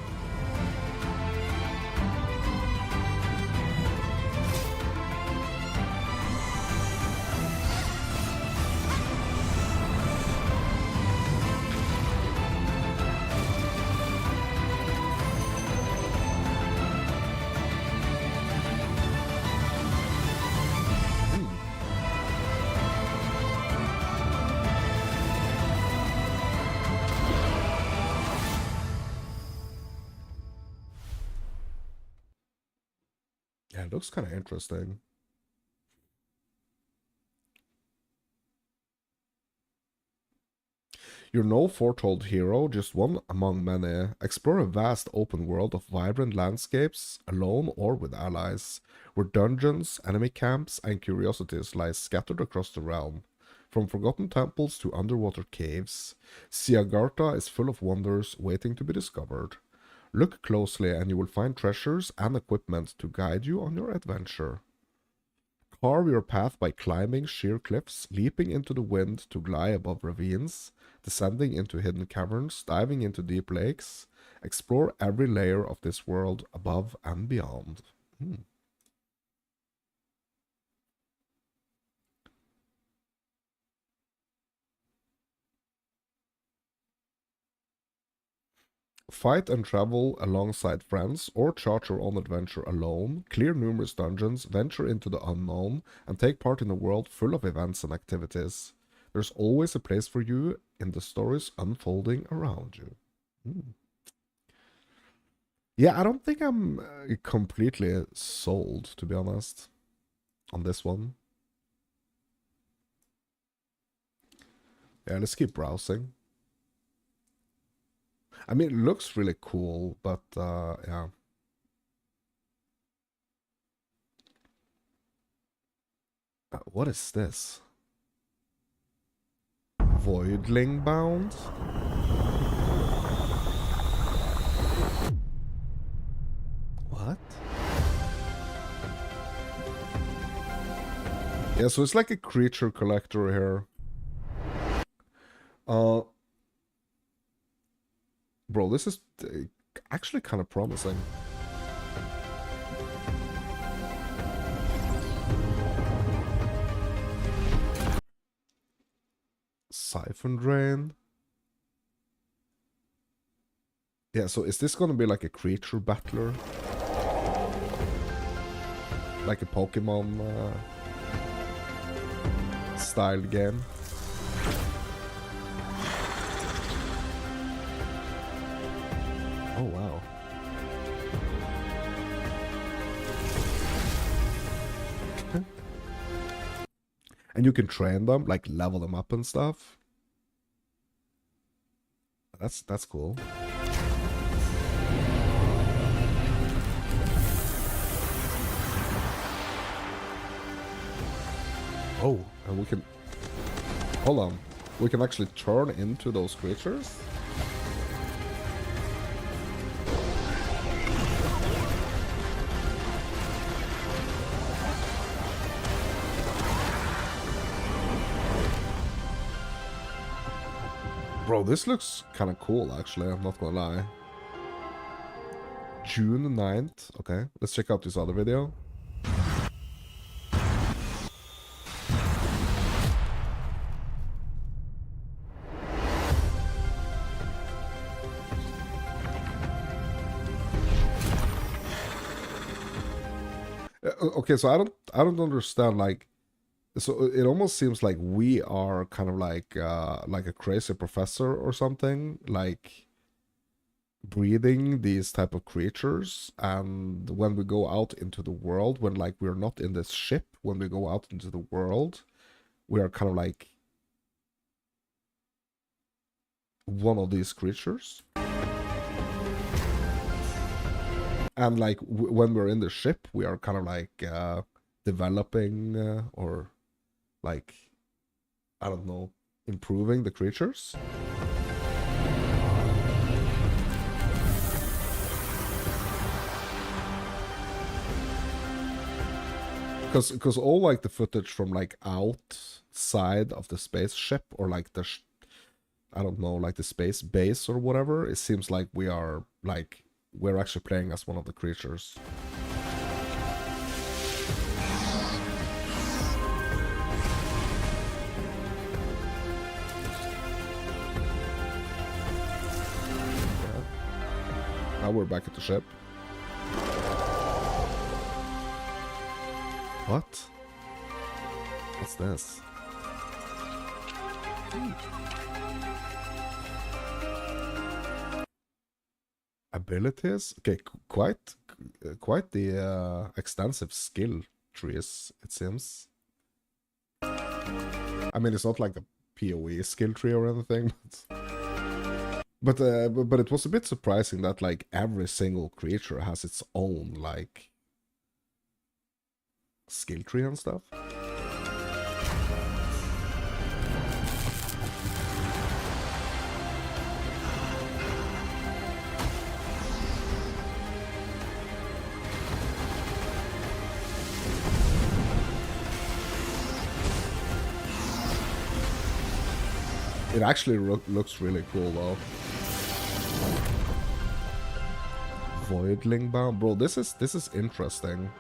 Yeah, it looks kind of interesting. You're no foretold hero, just one among many. Explore a vast open world of vibrant landscapes, alone or with allies, where dungeons, enemy camps, and curiosities lie scattered across the realm. From forgotten temples to underwater caves, Siagarta is full of wonders waiting to be discovered. Look closely and you will find treasures and equipment to guide you on your adventure. Carve your path by climbing sheer cliffs, leaping into the wind to glide above ravines, descending into hidden caverns, diving into deep lakes. Explore every layer of this world above and beyond. Fight and travel alongside friends, or chart your own adventure alone, clear numerous dungeons, venture into the unknown, and take part in a world full of events and activities. There's always a place for you in the stories unfolding around you. Yeah, I don't think I'm completely sold, to be honest, on this one. Yeah, let's keep browsing. I mean, it looks really cool, but yeah. What is this? Voidling Bound? What? Yeah, so it's like a creature collector here. Bro, this is actually kind of promising. Siphon Drain. Yeah, so is this gonna be like a creature battler? Like a Pokemon style game? Oh, wow. And you can train them, like level them up and stuff. That's cool. Oh, and we can... Hold on. We can actually turn into those creatures? Bro, this looks kind of cool, actually. I'm not gonna lie. June 9th. Okay, let's check out this other video. Okay, so I don't understand, like, so it almost seems like we are kind of like a crazy professor or something, like breeding these type of creatures, and when we go out into the world, when like we're not in this ship, when we go out into the world, we are kind of like one of these creatures. And like when we're in the ship, we are kind of like developing or like, I don't know, improving the creatures. Because all like the footage from like outside of the spaceship, or like the I don't know, like the space base or whatever, it seems like we are like we're actually playing as one of the creatures. Yeah. Now we're back at the ship. What? What's this? Abilities? Okay, quite the extensive skill trees, it seems. I mean, it's not like a PoE skill tree or anything, but it was a bit surprising that like every single creature has its own like skill tree and stuff. It actually looks really cool though. Voidling bound, bro. This is interesting.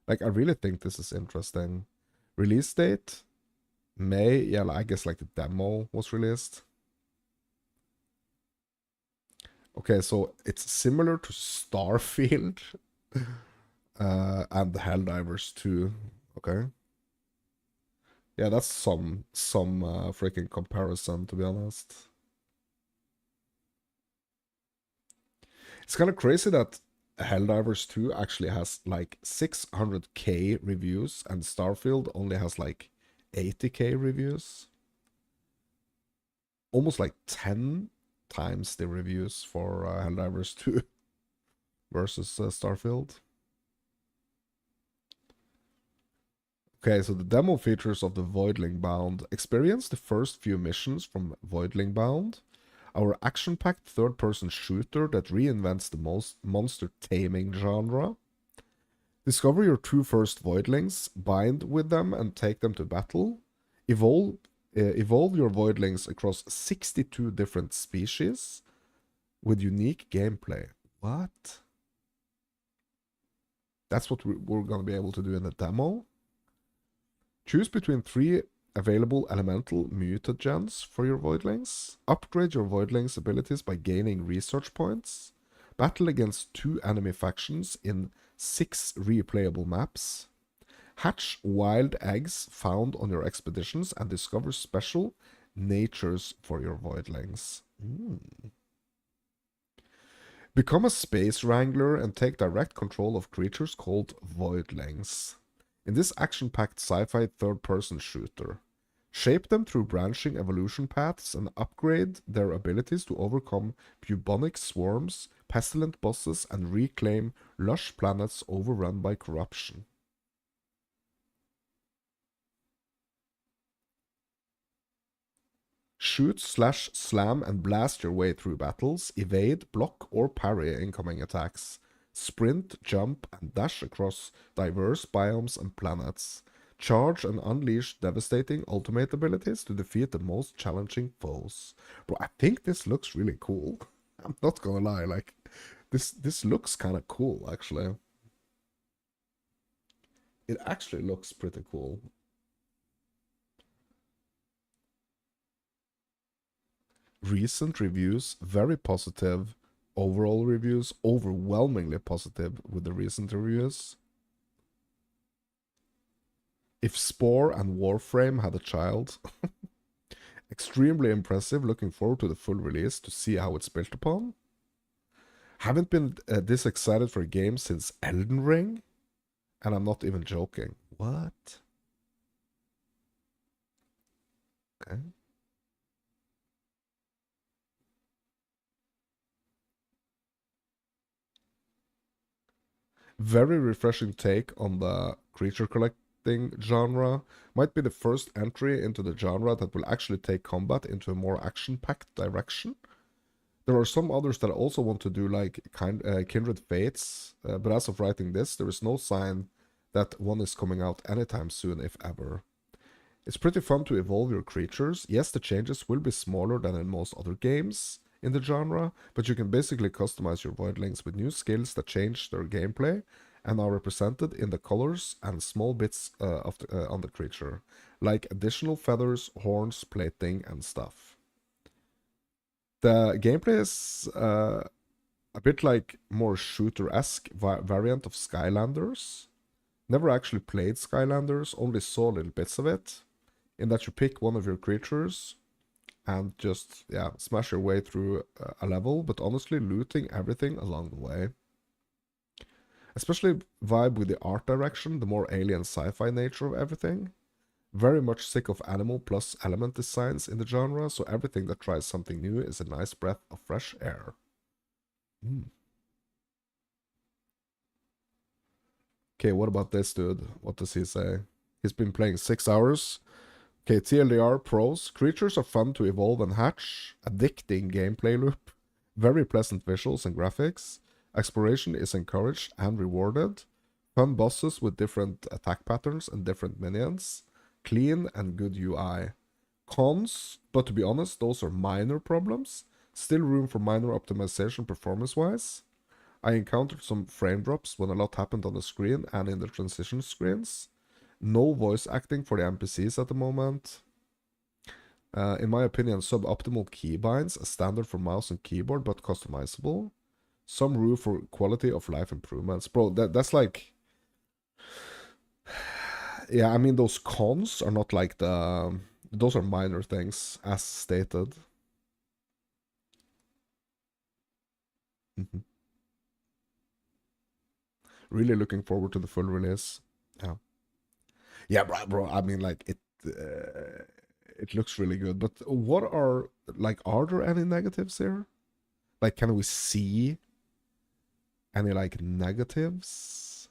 Like, I really think this is interesting. Release date? May? Yeah, I guess like the demo was released. Okay, so it's similar to Starfield and the Helldivers 2. Okay. Yeah, that's some freaking comparison, to be honest. It's kind of crazy that Helldivers 2 actually has like 600k reviews and Starfield only has like 80k reviews. Almost like 10 times the reviews for Helldivers 2 versus Starfield. Okay, so the demo features of the Voidling Bound. Experience the first few missions from Voidling Bound, our action-packed third-person shooter that reinvents the monster taming genre. Discover your two first Voidlings, bind with them and take them to battle. Evolve your Voidlings across 62 different species with unique gameplay. What? That's what we're going to be able to do in the demo. Choose between 3 available elemental mutagens for your Voidlings. Upgrade your Voidlings' abilities by gaining research points. Battle against 2 enemy factions in 6 replayable maps. Hatch wild eggs found on your expeditions and discover special natures for your Voidlings. Become a space wrangler and take direct control of creatures called Voidlings. In this action-packed sci-fi third-person shooter, shape them through branching evolution paths and upgrade their abilities to overcome bubonic swarms, pestilent bosses, and reclaim lush planets overrun by corruption. Shoot, slash, slam, and blast your way through battles, evade, block, or parry incoming attacks. Sprint, jump, and dash across diverse biomes and planets. Charge and unleash devastating ultimate abilities to defeat the most challenging foes. Bro, I think this looks really cool. I'm not gonna lie, like, this looks kind of cool, actually. It actually looks pretty cool. Recent reviews, very positive. Overall reviews, overwhelmingly positive with the recent reviews. If Spore and Warframe had a child, extremely impressive. Looking forward to the full release to see how it's built upon. Haven't been this excited for a game since Elden Ring, and I'm not even joking. What? Okay. Very refreshing take on the creature collecting genre. Might be the first entry into the genre that will actually take combat into a more action-packed direction. There are some others that also want to do like Kindred Fates, but as of writing this, there is no sign that one is coming out anytime soon, if ever. It's pretty fun to evolve your creatures. Yes, the changes will be smaller than in most other games in the genre, but you can basically customize your voidlings with new skills that change their gameplay and are represented in the colors and small bits on the creature, like additional feathers, horns, plating, and stuff. The gameplay is a bit like more shooter-esque variant of Skylanders. Never actually played Skylanders, only saw little bits of it, in that you pick one of your creatures and just, yeah, smash your way through a level, but honestly looting everything along the way. Especially vibe with the art direction, the more alien sci-fi nature of everything. Very much sick of animal plus element designs in the genre, so everything that tries something new is a nice breath of fresh air. Okay, what about this dude? What does he say? He's been playing 6 hours. Okay, TLDR pros. Creatures are fun to evolve and hatch. Addicting gameplay loop. Very pleasant visuals and graphics. Exploration is encouraged and rewarded. Fun bosses with different attack patterns and different minions. Clean and good UI. Cons, but to be honest, those are minor problems. Still room for minor optimization performance-wise. I encountered some frame drops when a lot happened on the screen and in the transition screens. No voice acting for the NPCs at the moment. In my opinion, suboptimal keybinds, a standard for mouse and keyboard, but customizable. Some room for quality of life improvements. Bro, that's like... Yeah, I mean, those cons are not like the... Those are minor things, as stated. Mhm. Really looking forward to the full release. Yeah. Yeah, bro. I mean, like it looks really good. But what are like? Are there any negatives here? Like, can we see any like negatives?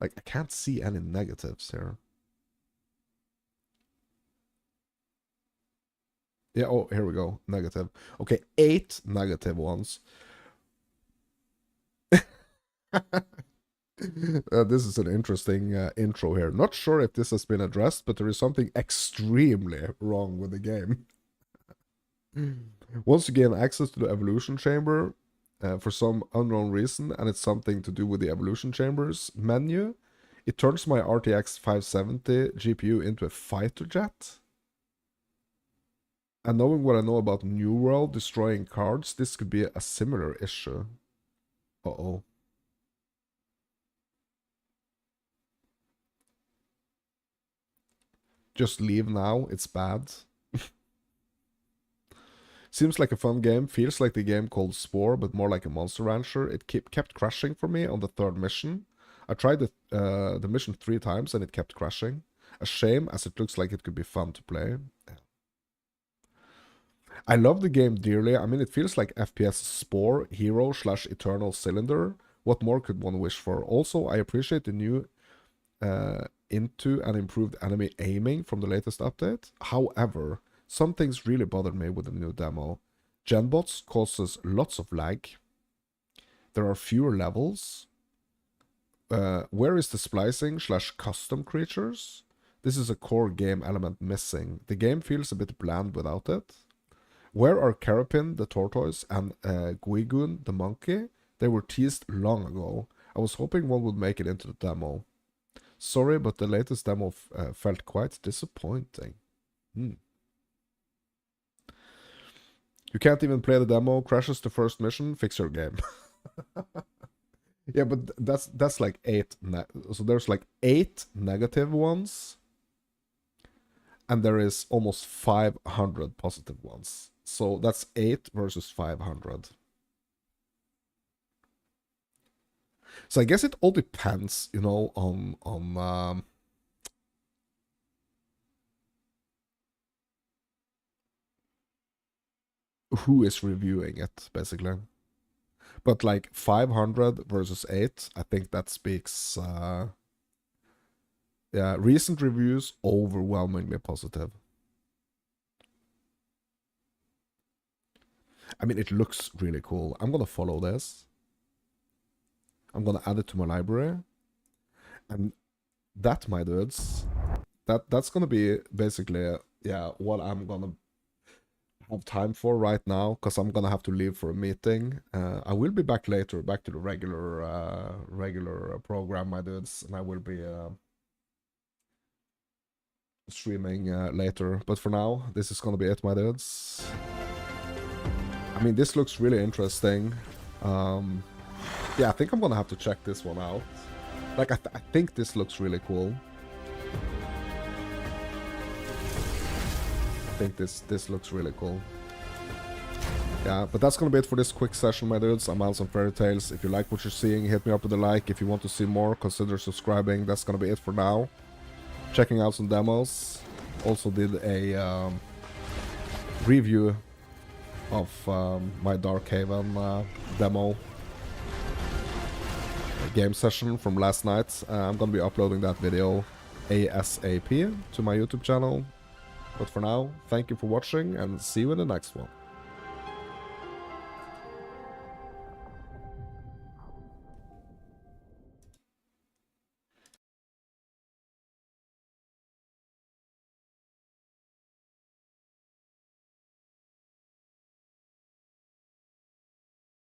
Like, I can't see any negatives here. Yeah. Oh, here we go. Negative. Okay, 8 negative ones. This is an interesting intro here. Not sure if this has been addressed, but there is something extremely wrong with the game. Once you gain access to the evolution chamber, for some unknown reason, and it's something to do with the evolution chambers menu, it turns my RTX 570 GPU into a fighter jet. And knowing what I know about New World destroying cards, this could be a similar issue. Uh-oh. Just leave now, it's bad. Seems like a fun game, feels like the game called Spore, but more like a Monster Rancher. It kept crashing for me on the 3rd mission. I tried the mission 3 times and it kept crashing. A shame, as it looks like it could be fun to play. I love the game dearly. I mean, it feels like FPS Spore, Hero / Eternal Cylinder. What more could one wish for? Also, I appreciate the new into and improved enemy aiming from the latest update. However, some things really bothered me with the new demo. Genbots causes lots of lag. There are fewer levels. Where is the splicing / custom creatures? This is a core game element missing. The game feels a bit bland without it. Where are Carapin, the tortoise, and Guigun, the monkey? They were teased long ago. I was hoping one would make it into the demo. Sorry, but the latest demo felt quite disappointing. You can't even play the demo, crashes the first mission, fix your game. Yeah, but that's like 8. So there's like 8 negative ones. And there is almost 500 positive ones. So that's 8 versus 500. So I guess it all depends, you know, on who is reviewing it, basically. But like 500 versus 8, I think that speaks... yeah, recent reviews, overwhelmingly positive. I mean, it looks really cool. I'm gonna follow this. I'm gonna add it to my library. And that, my dudes, that's gonna be basically, yeah, what I'm gonna have time for right now, because I'm gonna have to leave for a meeting. I will be back later, back to the regular program, my dudes, and I will be streaming later. But for now, this is gonna be it, my dudes. I mean, this looks really interesting. Yeah, I think I'm gonna have to check this one out. Like, I think this looks really cool. I think this looks really cool. Yeah, but that's gonna be it for this quick session, my dudes. I'm Miles on Fairy Tales. If you like what you're seeing, hit me up with a like. If you want to see more, consider subscribing. That's gonna be it for now. Checking out some demos. Also did a review of my Darkhaven demo game session from last night. I'm gonna be uploading that video ASAP to my YouTube channel. But for now, thank you for watching and see you in the next one.